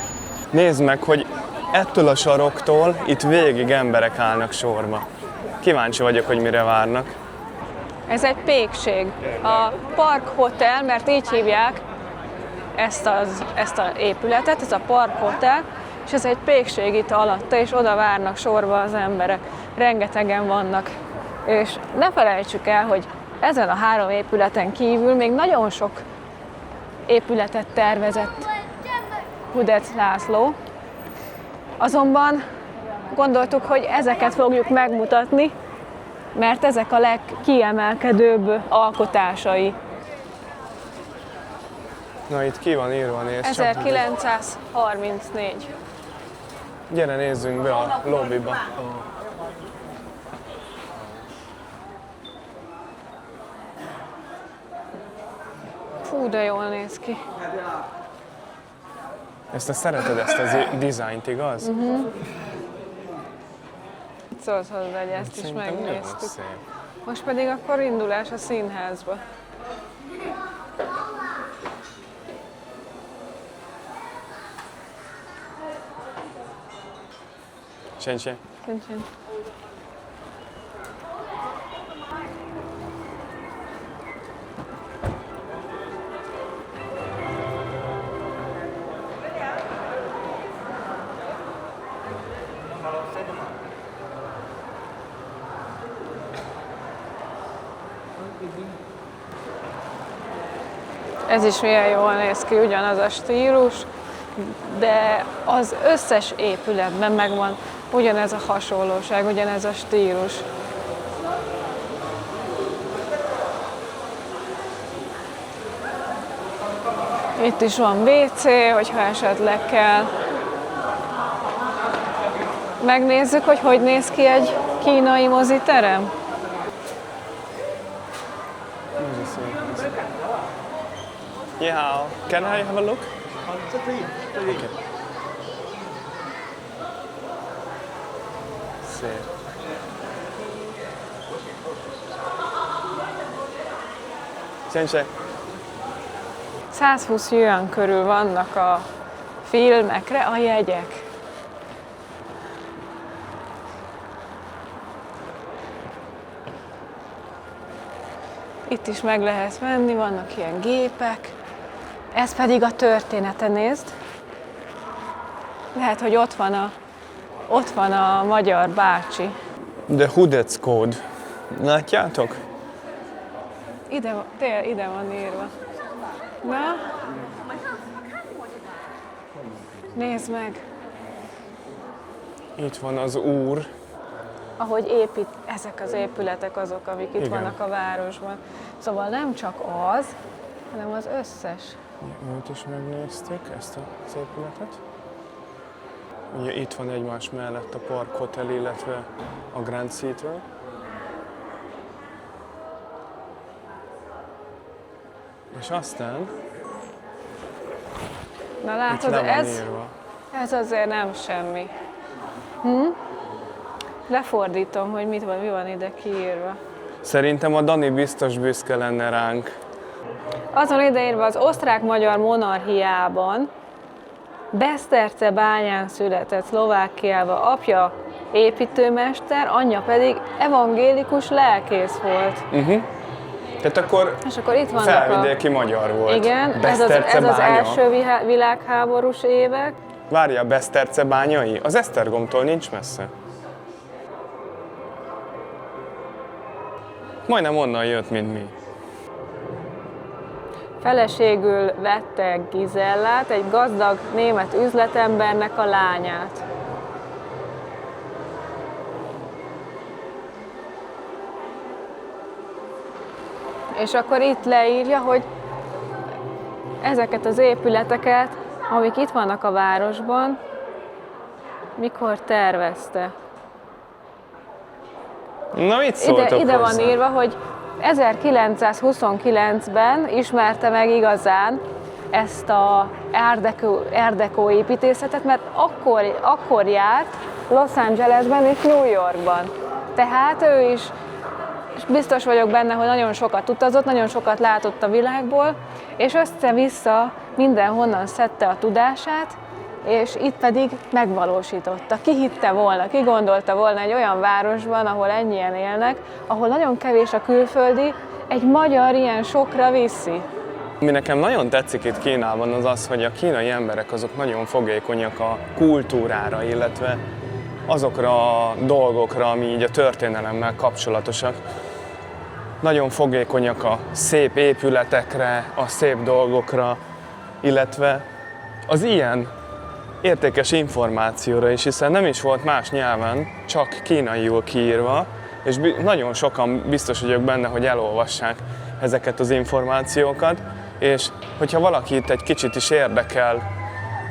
Nézd meg, hogy ettől a saroktól itt végig emberek állnak sorba. Kíváncsi vagyok, hogy mire várnak. Ez egy pékség. A Park Hotel, mert így hívják ezt az épületet, ez a Park Hotel, és ez egy pékség itt alatta, és oda várnak sorba az emberek. Rengetegen vannak. És ne felejtsük el, hogy ezen a 3 épületen kívül még nagyon sok épületet tervezett Hudec László. Azonban gondoltuk, hogy ezeket fogjuk megmutatni, mert ezek a legkiemelkedőbb alkotásai. Na, itt ki van írva, nézd csak. 1934. Gyere, nézzünk be a lobbyba. Fú, de jól néz ki. Ezt szereted, ezt a dizájnt, igaz? Itt szólsz hozzá, hogy ezt is Szerintem nagyon megnéztük. szép. Most pedig akkor indulás a színházba. Sense. Köszönöm. Ez is milyen jól néz ki, ugyanaz a stílus, de az összes épületben megvan ugyanez a hasonlóság, ugyanez a stílus. Itt is van WC, hogyha esetleg kell. Megnézzük, hogy néz ki egy kínai moziterem. Yeah, can I have a look? Okay. Szép. Sense. 120 yuan körül vannak a filmekre a jegyek. Itt is meg lehet menni, vannak ilyen gépek. Ez pedig a története, nézd. Lehet, hogy ott van a magyar bácsi. The Hudec Code. Látjátok? Ide van írva. Na? Nézd meg, Itt van az úr. ahogy épít ezek az épületek azok, amik itt Igen. vannak a városban. Szóval nem csak az, hanem az összes. Őt is megnéztük, ezt az épületet. Ugye itt van egymás mellett a Park Hotel, illetve a Grand Theatre. És aztán Na itt látod, le van ez, írva. ez azért nem semmi. Lefordítom, hogy mi van ide kiírva. Szerintem a Dani biztos büszke lenne ránk. Azon ideírva az osztrák-magyar monarchiában Beszterce bányán született Szlovákiába, apja építőmester, anyja pedig evangélikus lelkész volt. Tehát akkor És akkor itt vannak felvidéki magyar volt. Igen, ez Beszterce az bánya. első világháborús évek. Várja, Beszterce bányai? Az Esztergomtól nincs messze. Majdnem onnan jött, mint mi. Feleségül vette Gizellát, egy gazdag német üzletembernek a lányát. És akkor itt leírja, hogy ezeket az épületeket, amik itt vannak a városban, mikor tervezte. Na, mit szóltok Ide van hozzá? írva, hogy 1929-ben ismerte meg igazán ezt a Art Deco építészetet, mert akkor járt Los Angelesben és New Yorkban. Tehát ő is, és biztos vagyok benne, hogy nagyon sokat utazott, nagyon sokat látott a világból, és össze-vissza mindenhonnan szedte a tudását, és itt pedig megvalósította. Ki hitte volna, ki gondolta volna egy olyan városban, ahol ennyien élnek, ahol nagyon kevés a külföldi, egy magyar ilyen sokra viszi. Mi nekem nagyon tetszik itt Kínában az az, hogy a kínai emberek azok nagyon fogékonyak a kultúrára, illetve azokra a dolgokra, ami így a történelemmel kapcsolatosak. Nagyon fogékonyak a szép épületekre, a szép dolgokra, illetve az ilyen értékes információra is, hiszen nem is volt más nyelven, csak kínaiul kiírva, és nagyon sokan biztos vagyok benne, hogy elolvassák ezeket az információkat, és hogyha valaki itt egy kicsit is érdekel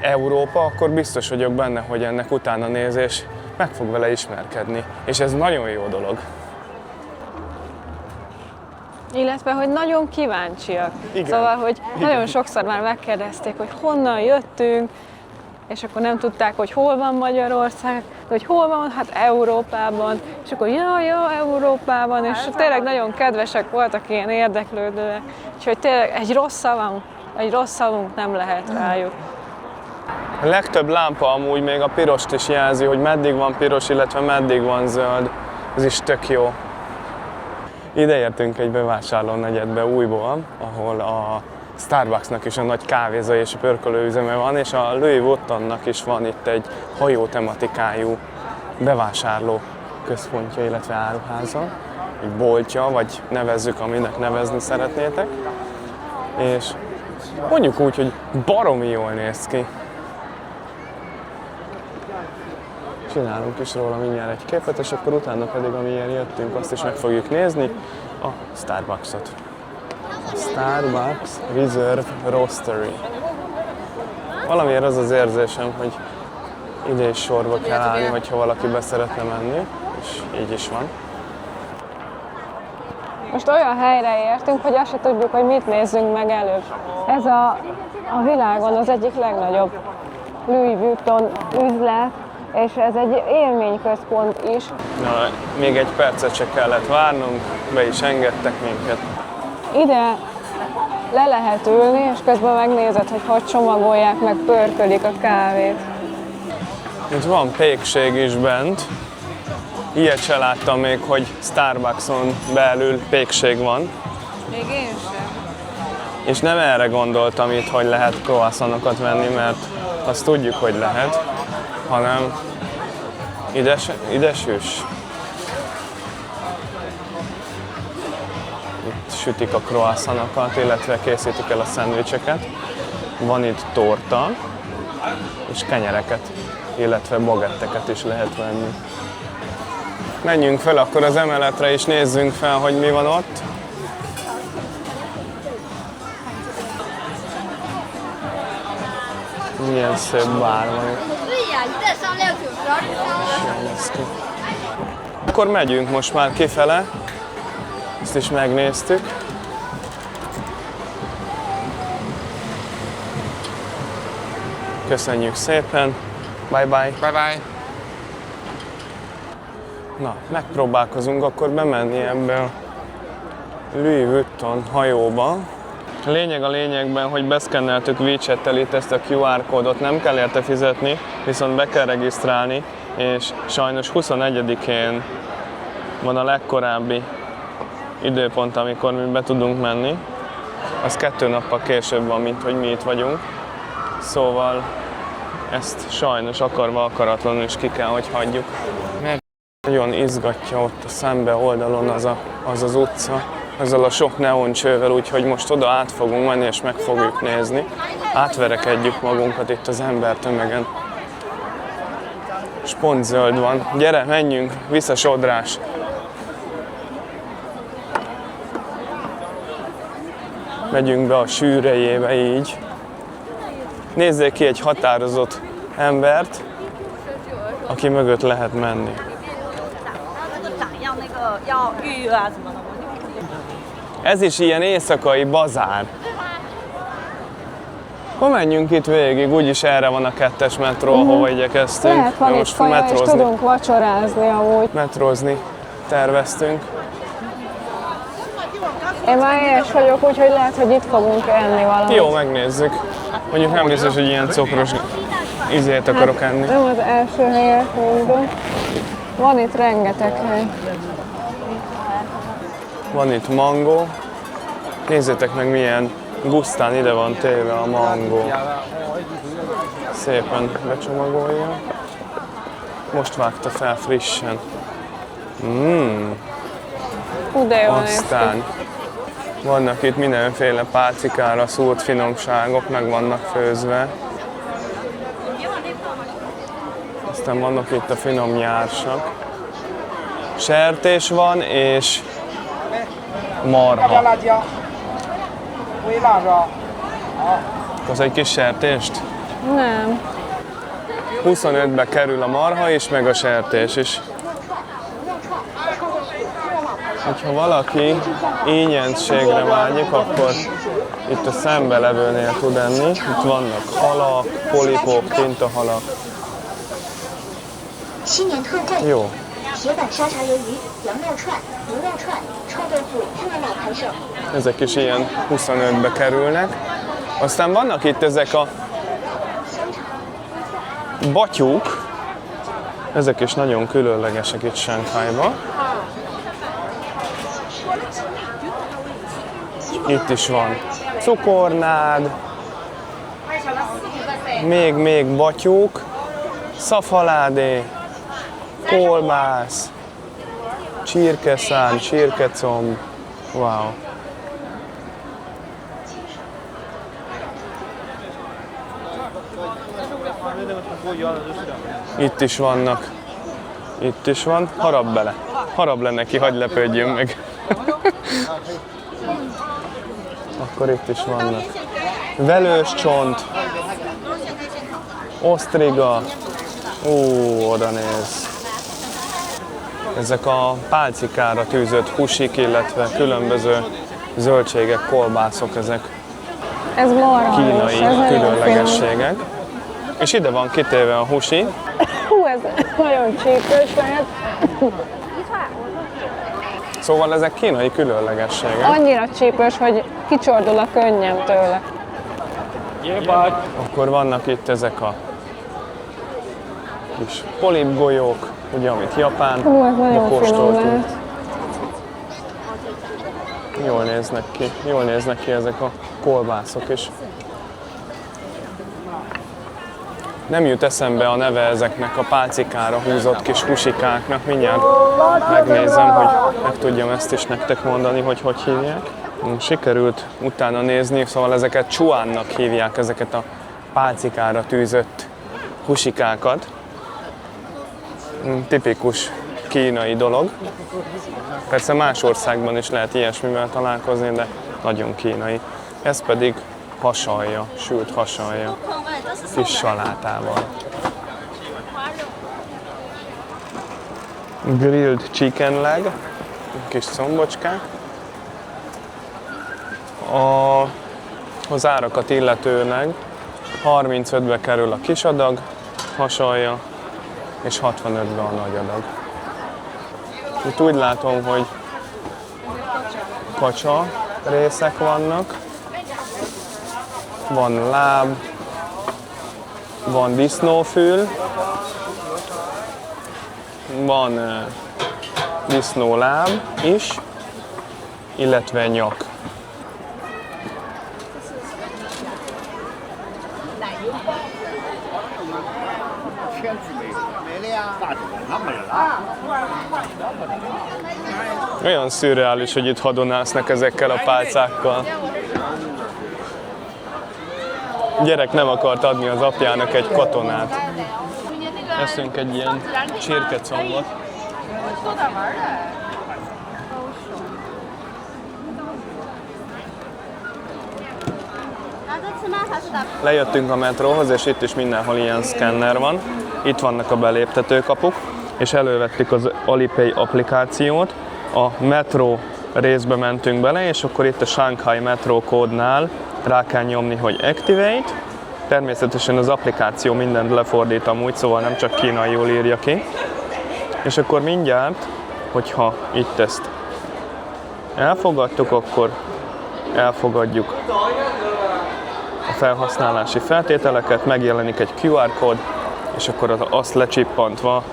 Európa, akkor biztos vagyok benne, hogy ennek utána néz, és meg fog vele ismerkedni. És ez nagyon jó dolog. Illetve, hogy nagyon kíváncsiak. Igen. Szóval, hogy nagyon sokszor már megkérdezték, hogy honnan jöttünk, és akkor nem tudták, hogy hol van Magyarország, de hogy hol van, hát Európában, és akkor ja, Európában, és tényleg nagyon kedvesek voltak, ilyen érdeklődőek, úgyhogy tényleg egy rossz szavunk nem lehet rájuk. A legtöbb lámpa amúgy még a pirost is jelzi, hogy meddig van piros, illetve meddig van zöld. Ez is tök jó. Ide értünk egy bevásárlónegyedbe újból, ahol a Starbucksnak is a nagy kávézó és pörkölőüzeme van, és a Louis Vuittonnak is van itt egy hajó tematikájú bevásárló központja, illetve áruháza, egy boltja, vagy nevezzük, aminek nevezni szeretnétek. És mondjuk úgy, hogy baromi jól néz ki. Csinálunk is róla mindjárt egy képet, és akkor utána pedig, amilyen jöttünk, azt is meg fogjuk nézni, a Starbucksot. Starbucks Reserve Roastery. Valamiért az az érzésem, hogy ide is sorba kell állni, hogyha valaki be szeretne menni, és így is van. Most olyan helyre értünk, hogy azt se tudjuk, hogy mit nézzünk meg előbb. Ez a világon az egyik legnagyobb Louis Vuitton üzlet, és ez egy élményközpont is. Na, még egy percet se kellett várnunk, be is engedtek minket. Ide le lehet ülni, és közben megnézed, hogy csomagolják, meg pörkölik a kávét. Itt van pékség is bent. Ilyet se láttam még, hogy Starbuckson belül pékség van. Még én sem. És nem erre gondoltam itt, hogy lehet croissantokat venni, mert azt tudjuk, hogy lehet, hanem ide süss. Itt sütik a croissantokat, illetve készítik el a szendvicseket. Van itt torta, és kenyereket, illetve bagetteket is lehet venni. Menjünk fel akkor az emeletre, és nézzünk fel, hogy mi van ott. Milyen szép bár van itt. Akkor megyünk most már kifele. Ezt is megnéztük. Köszönjük szépen. Bye bye. Bye bye. Na, megpróbálkozunk akkor bemenni ebbe a Louis Vuitton hajóba. Lényeg a lényegben, hogy beszkenneltük WeChat-tel itt ezt a QR kódot, nem kell érte fizetni, viszont be kell regisztrálni, és sajnos 21-én van a legkorábbi időpont, amikor mi be tudunk menni. Az 2 nappal később van, mint hogy mi itt vagyunk. Szóval ezt sajnos akarva akaratlanul is ki kell, hogy hagyjuk. Mert nagyon izgatja ott a szembe oldalon az utca, ezzel a sok neoncsővel, úgyhogy most oda át fogunk menni és meg fogjuk nézni. Átverekedjük magunkat itt az embertömegen. És pont zöld van. Gyere, menjünk, vissza Sodrás! Megyünk be a sűrejébe így. Nézzék ki egy határozott embert, aki mögött lehet menni. Ez is ilyen éjszakai bazár. Akkor menjünk itt végig, úgyis erre van a 2-es metró, ahova igyekeztünk. Lehet, van itt kaja, és tudunk vacsorázni amúgy. Metrózni terveztünk. Én már éhes vagyok, úgyhogy lehet, hogy itt fogunk enni valamit. Jó, megnézzük. Mondjuk nem biztos, hogy ilyen cukros ízét akarok enni. Nem az első helyet mondom. Van itt rengeteg hely. Van itt mangó. Nézzétek meg, milyen gusztán ide van téve a mangó. Szépen becsomagolja. Most vágta fel frissen. De jó Aztán vannak itt mindenféle pálcikára szúrt finomságok, meg vannak főzve. Aztán vannak itt a finom nyársak. Sertés van és marha. Az egy kis sertést? Nem. 25-be kerül a marha is, meg a sertés is. Ha valaki ínyenségre vágyik, akkor itt a szembelevőnél tud enni. Itt vannak halak, polipok, tintahalak. Jó. Ezek is ilyen 25-be kerülnek. Aztán vannak itt ezek a batyúk. Ezek is nagyon különlegesek itt Shanghaiban. Itt is van cukornád, még batyúk, szafaládé, kolbász, csirkeszárny, csirkecomb, wow. Itt is vannak, itt is van, harap bele, harap le neki, hagyj lepődjön meg. Akkor itt is vannak. Velős csont, osztriga, oda néz. Ezek a pálcikára tűzött húsik, illetve különböző zöldségek, kolbászok, ezek Ez marha kínai is, ez különlegességek. És ide van kitéve a húsi. Hú, ez nagyon csípős lehet. Szóval ezek kínai különlegességek. Annyira csípős, hogy kicsordul a könnyem tőle. Akkor vannak itt ezek a kis polipgolyók, ugye, amit Japán Hú, ez nagyon finom kóstoltunk. lehet. Jól néznek ki ezek a kolbászok is. Nem jut eszembe a neve ezeknek a pálcikára húzott kis husikáknak. Mindjárt megnézem, hogy meg tudjam ezt is nektek mondani, hogy hogy hívják. Sikerült utána nézni, szóval ezeket chuannak hívják, ezeket a pálcikára tűzött husikákat. Tipikus kínai dolog. Persze más országban is lehet ilyesmivel találkozni, de nagyon kínai. Ez pedig hasalja, sült hasalja, kis salátával. Grilled chicken leg, kis combocskák. Az árakat illetőleg 35-be kerül a kis adag, hasalja, és 65-be a nagy adag. Itt úgy látom, hogy kacsa részek vannak, van láb, van disznófül, van disznóláb is, illetve nyak. Olyan szürreális, hogy itt hadonásznak ezekkel a pálcákkal. A gyerek nem akart adni az apjának egy katonát. Eszünk egy ilyen csirkecombot. Lejöttünk a metróhoz, és itt is mindenhol ilyen szkenner van. Itt vannak a beléptetőkapuk, és elővettük az Alipay applikációt. A metró részbe mentünk bele, és akkor itt a Shanghai metró kódnál rá kell nyomni, hogy Activate. Természetesen az applikáció mindent lefordít amúgy, szóval nem csak kínaiul írja ki. És akkor mindjárt, hogyha itt ezt elfogadtuk, akkor elfogadjuk a felhasználási feltételeket, megjelenik egy QR kód, és akkor azt lecsippantva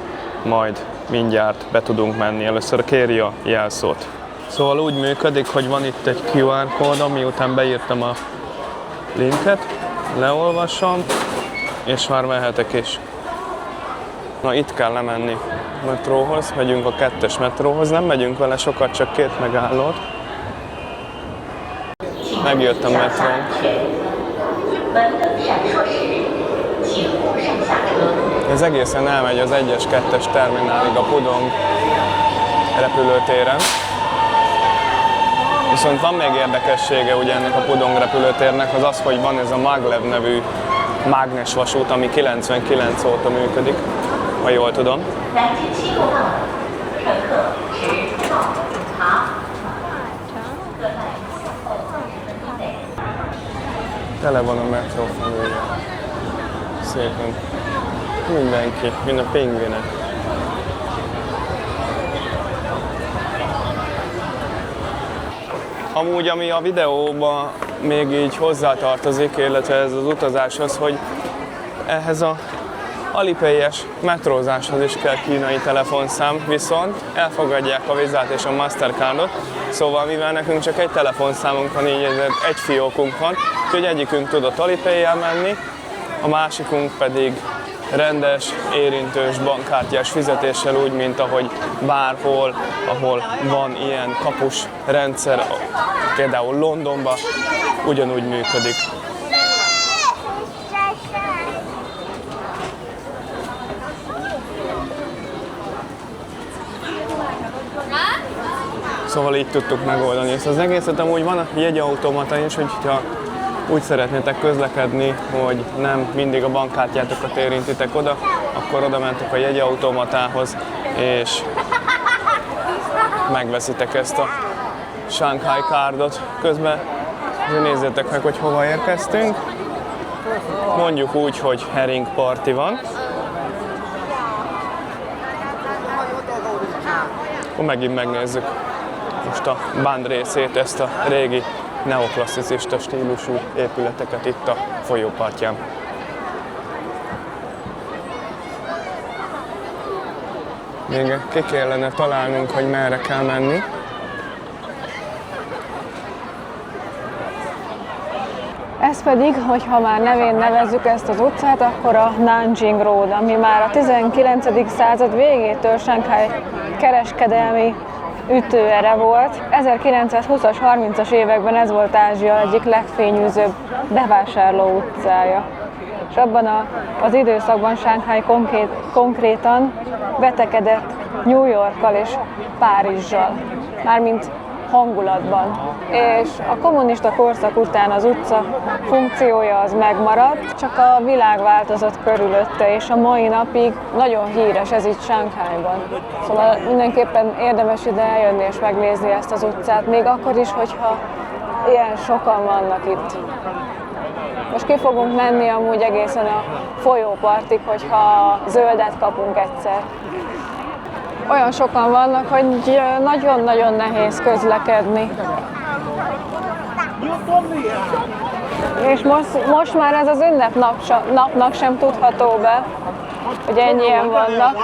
majd mindjárt be tudunk menni. Először kéri a jelszót. Szóval úgy működik, hogy van itt egy QR kód, miután beírtam a linket, leolvasom, és már mehetek is. Na, itt kell lemenni a metróhoz, megyünk a 2-es metróhoz, nem megyünk vele sokat, csak 2 megállót. Megjött a metrón. Ez egészen elmegy az 1-es, 2-es terminálig a Pudong repülőtéren. Viszont van még érdekessége ugye ennek a Pudong repülőtérnek, az az, hogy van ez a Maglev nevű mágnesvasút, ami 99 óta működik, ha jól tudom. Tele van a metró felülje. Szépen. Mindenki, mind a pingvinek. Amúgy, ami a videóban még így hozzátartozik, illetve ez az utazáshoz, hogy ehhez a Alipay-es metrózáshoz is kell kínai telefonszám, viszont elfogadják a Visát és a Mastercardot, szóval mivel nekünk csak egy telefonszámunk van, így egy fiókunk van, úgyhogy egyikünk tudott Alipay-jel menni, a másikunk pedig rendes, érintős bankkártyás fizetéssel, úgy, mint ahogy bárhol, ahol van ilyen kapus rendszer, például Londonban, ugyanúgy működik. Szóval így tudtuk megoldani ezt az egészet. Amúgy van a jegyautomata is, hogyha úgy szeretnétek közlekedni, hogy nem mindig a bankkártyátokat érintitek oda, akkor oda mentek a jegyautomatához, és megveszitek ezt a Shanghai Cardot. Közben nézzétek meg, hogy hova érkeztünk. Mondjuk úgy, hogy Herring Party van. Akkor megint megnézzük most a Bund részét, ezt a régi neoklasszicista stílusú épületeket itt a folyópartján. Még ki kellene találnunk, hogy merre kell menni. Ez pedig, hogyha már nevén nevezzük ezt az utcát, akkor a Nanjing Road, ami már a 19. század végétől Shanghai kereskedelmi ütőere volt. 1920-as, 30-as években ez volt Ázsia egyik legfényűzőbb bevásárló utcája. És abban az időszakban Shanghai konkrétan vetekedett New Yorkkal és Párizsal, mármint hangulatban. És a kommunista korszak után az utca funkciója az megmaradt, csak a világ változott körülötte, és a mai napig nagyon híres ez itt Shanghaiban. Szóval mindenképpen érdemes ide eljönni és megnézni ezt az utcát, még akkor is, hogyha ilyen sokan vannak itt. Most ki fogunk menni amúgy egészen a folyópartig, hogyha zöldet kapunk egyszer. Olyan sokan vannak, hogy nagyon-nagyon nehéz közlekedni. És most már ez az napnak sem tudható be, hogy ennyien vannak.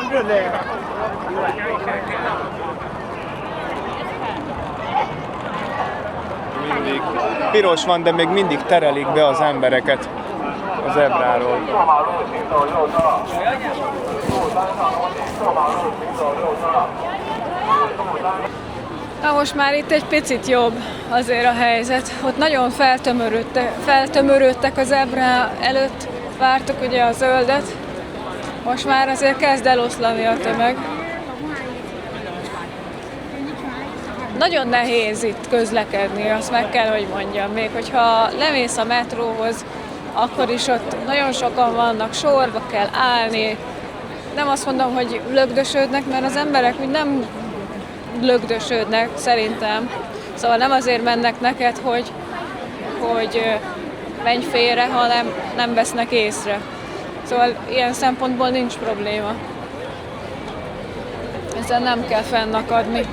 Mindig piros van, de még mindig terelik be az embereket az zebráról. Na most már itt egy picit jobb azért a helyzet. Ott nagyon feltömörödtek a zebra előtt, vártuk ugye a zöldet. Most már azért kezd eloszlani a tömeg. Nagyon nehéz itt közlekedni, azt meg kell, hogy mondjam. Még hogyha lemész a metróhoz, akkor is ott nagyon sokan vannak, sorba kell állni. Nem azt mondom, hogy lögdösödnek, mert az emberek úgy nem lögdösödnek szerintem. Szóval nem azért mennek neked, hogy menj félre, hanem nem vesznek észre. Szóval ilyen szempontból nincs probléma. Ezen nem kell fennakadni.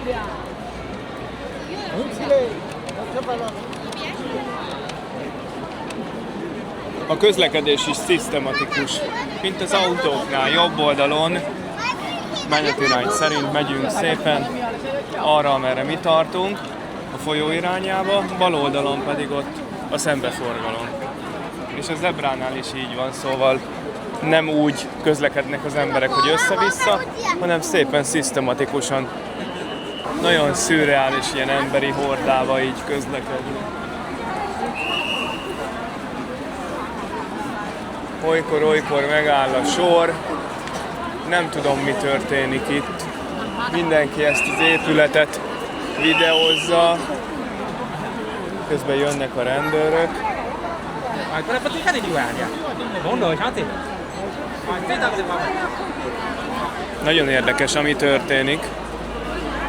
A közlekedés is szisztematikus, mint az autóknál. Jobb oldalon menetirány szerint megyünk szépen arra, amerre mi tartunk, a folyó irányába, bal oldalon pedig ott a szembeforgalom. És a zebránál is így van, szóval nem úgy közlekednek az emberek, hogy össze-vissza, hanem szépen szisztematikusan. Nagyon szürreális ilyen emberi hordába így közlekedni. Olykor megáll a sor, nem tudom, mi történik itt. Mindenki ezt az épületet videózza, közben jönnek a rendőrök. Nagyon érdekes, ami történik.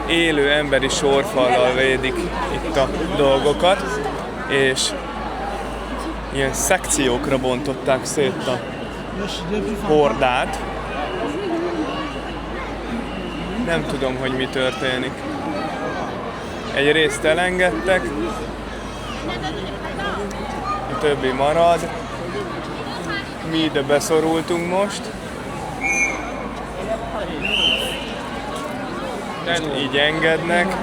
Élő emberi sorfallal védik itt a dolgokat, és ilyen szekciókra bontották szét a hordát. Nem tudom, hogy mi történik. Egy részt elengedtek, a többi marad. Mi ide beszorultunk most. Így engednek.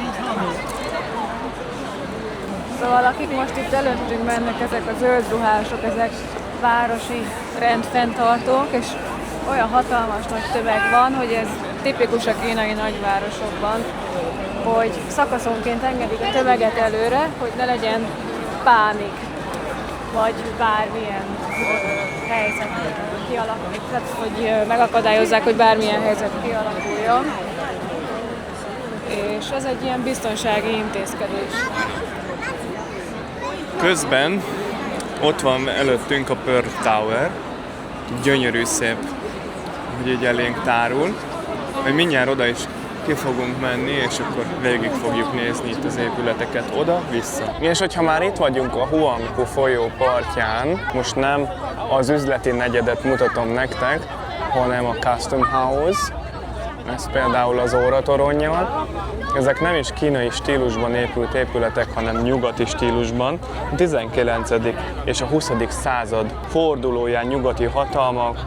Szóval akik most itt előttünk mennek, ezek a zöld ruhások, ezek városi rendfenntartók, és olyan hatalmas nagy tömeg van, hogy ez tipikus a kínai nagyvárosokban, hogy szakaszonként engedik a tömeget előre, hogy ne legyen pánik, vagy bármilyen helyzet kialakuljon, tehát hogy megakadályozzák, hogy bármilyen helyzet kialakuljon. És ez egy ilyen biztonsági intézkedés. Közben ott van előttünk a Pearl Tower, gyönyörű szép, hogy így elénk tárul. Majd mindjárt oda is ki fogunk menni, és akkor végig fogjuk nézni itt az épületeket oda-vissza. És hogyha már itt vagyunk a Huangpu folyó partján, most nem az üzleti negyedet mutatom nektek, hanem a Custom House, ez például az óratoronnyal. Ezek nem is kínai stílusban épült épületek, hanem nyugati stílusban. A 19. és a 20. század fordulóján nyugati hatalmak,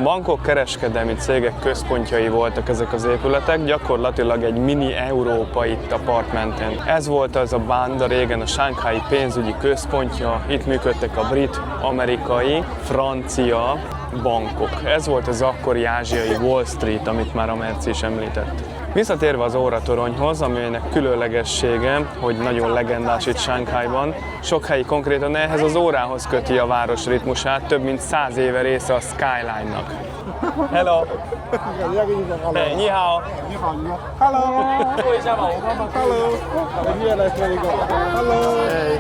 bankok, kereskedelmi cégek központjai voltak ezek az épületek, gyakorlatilag egy mini Európa itt a part mentén. Ez volt az a banda régen a shanghai pénzügyi központja, itt működtek a brit, amerikai, francia bankok. Ez volt az akkori ázsiai Wall Street, amit már a Merci is említett. Visszatérve az óratoronyhoz, aminek különlegessége, hogy nagyon legendás itt Shanghaiban, sok helyi konkrétan ehhez az órához köti a város ritmusát, több mint 100 éve része a Skyline-nak. Hello! Hey, ni hao! Hello! Hello! Hello! Hey.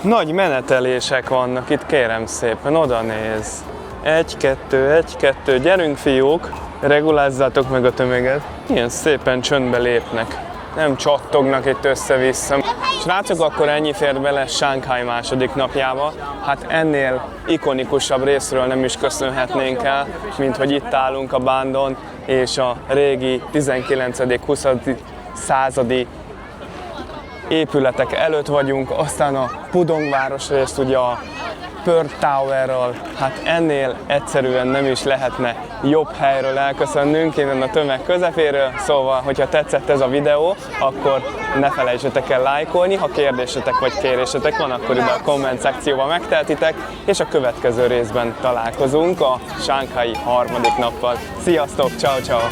Nagy menetelések vannak itt, kérem szépen, oda néz. 1, 2, 1, 2, gyerünk fiúk, regulázzátok meg a tömeget. Ilyen szépen csöndbe lépnek, nem csattognak itt össze-vissza. Srácok, akkor ennyi fér bele Shanghai második napjába. Hát ennél ikonikusabb részről nem is köszönhetnénk el, mint hogy itt állunk a Bandon, és a régi 19.-20. századi épületek előtt vagyunk, aztán a Pudong városrészt, ugye a Pearl Towerral, hát ennél egyszerűen nem is lehetne jobb helyről elköszönnünk innen a tömeg közepéről, szóval, hogyha tetszett ez a videó, akkor ne felejtsetek el lájkolni, ha kérdésetek vagy kérésetek van, akkor ide a komment szekcióba megtehetitek, és a következő részben találkozunk a Shanghai harmadik nappal. Sziasztok, ciao ciao!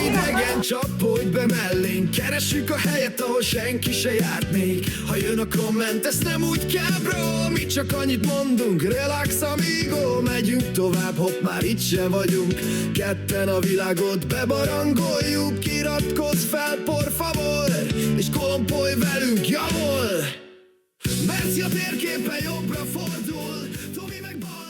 Idegen csapódj be mellénk, keressük a helyet, ahol senki se járt még. Ha jön a komment, ezt nem úgy kell, bro, mi csak annyit mondunk, relax amigo, megyünk tovább, hopp, már itt se vagyunk. Ketten a világot bebarangoljuk, iratkozz fel, por favor, és kolompolj velünk, javol! Merci a térképen jobbra fordul, Tomi meg bal.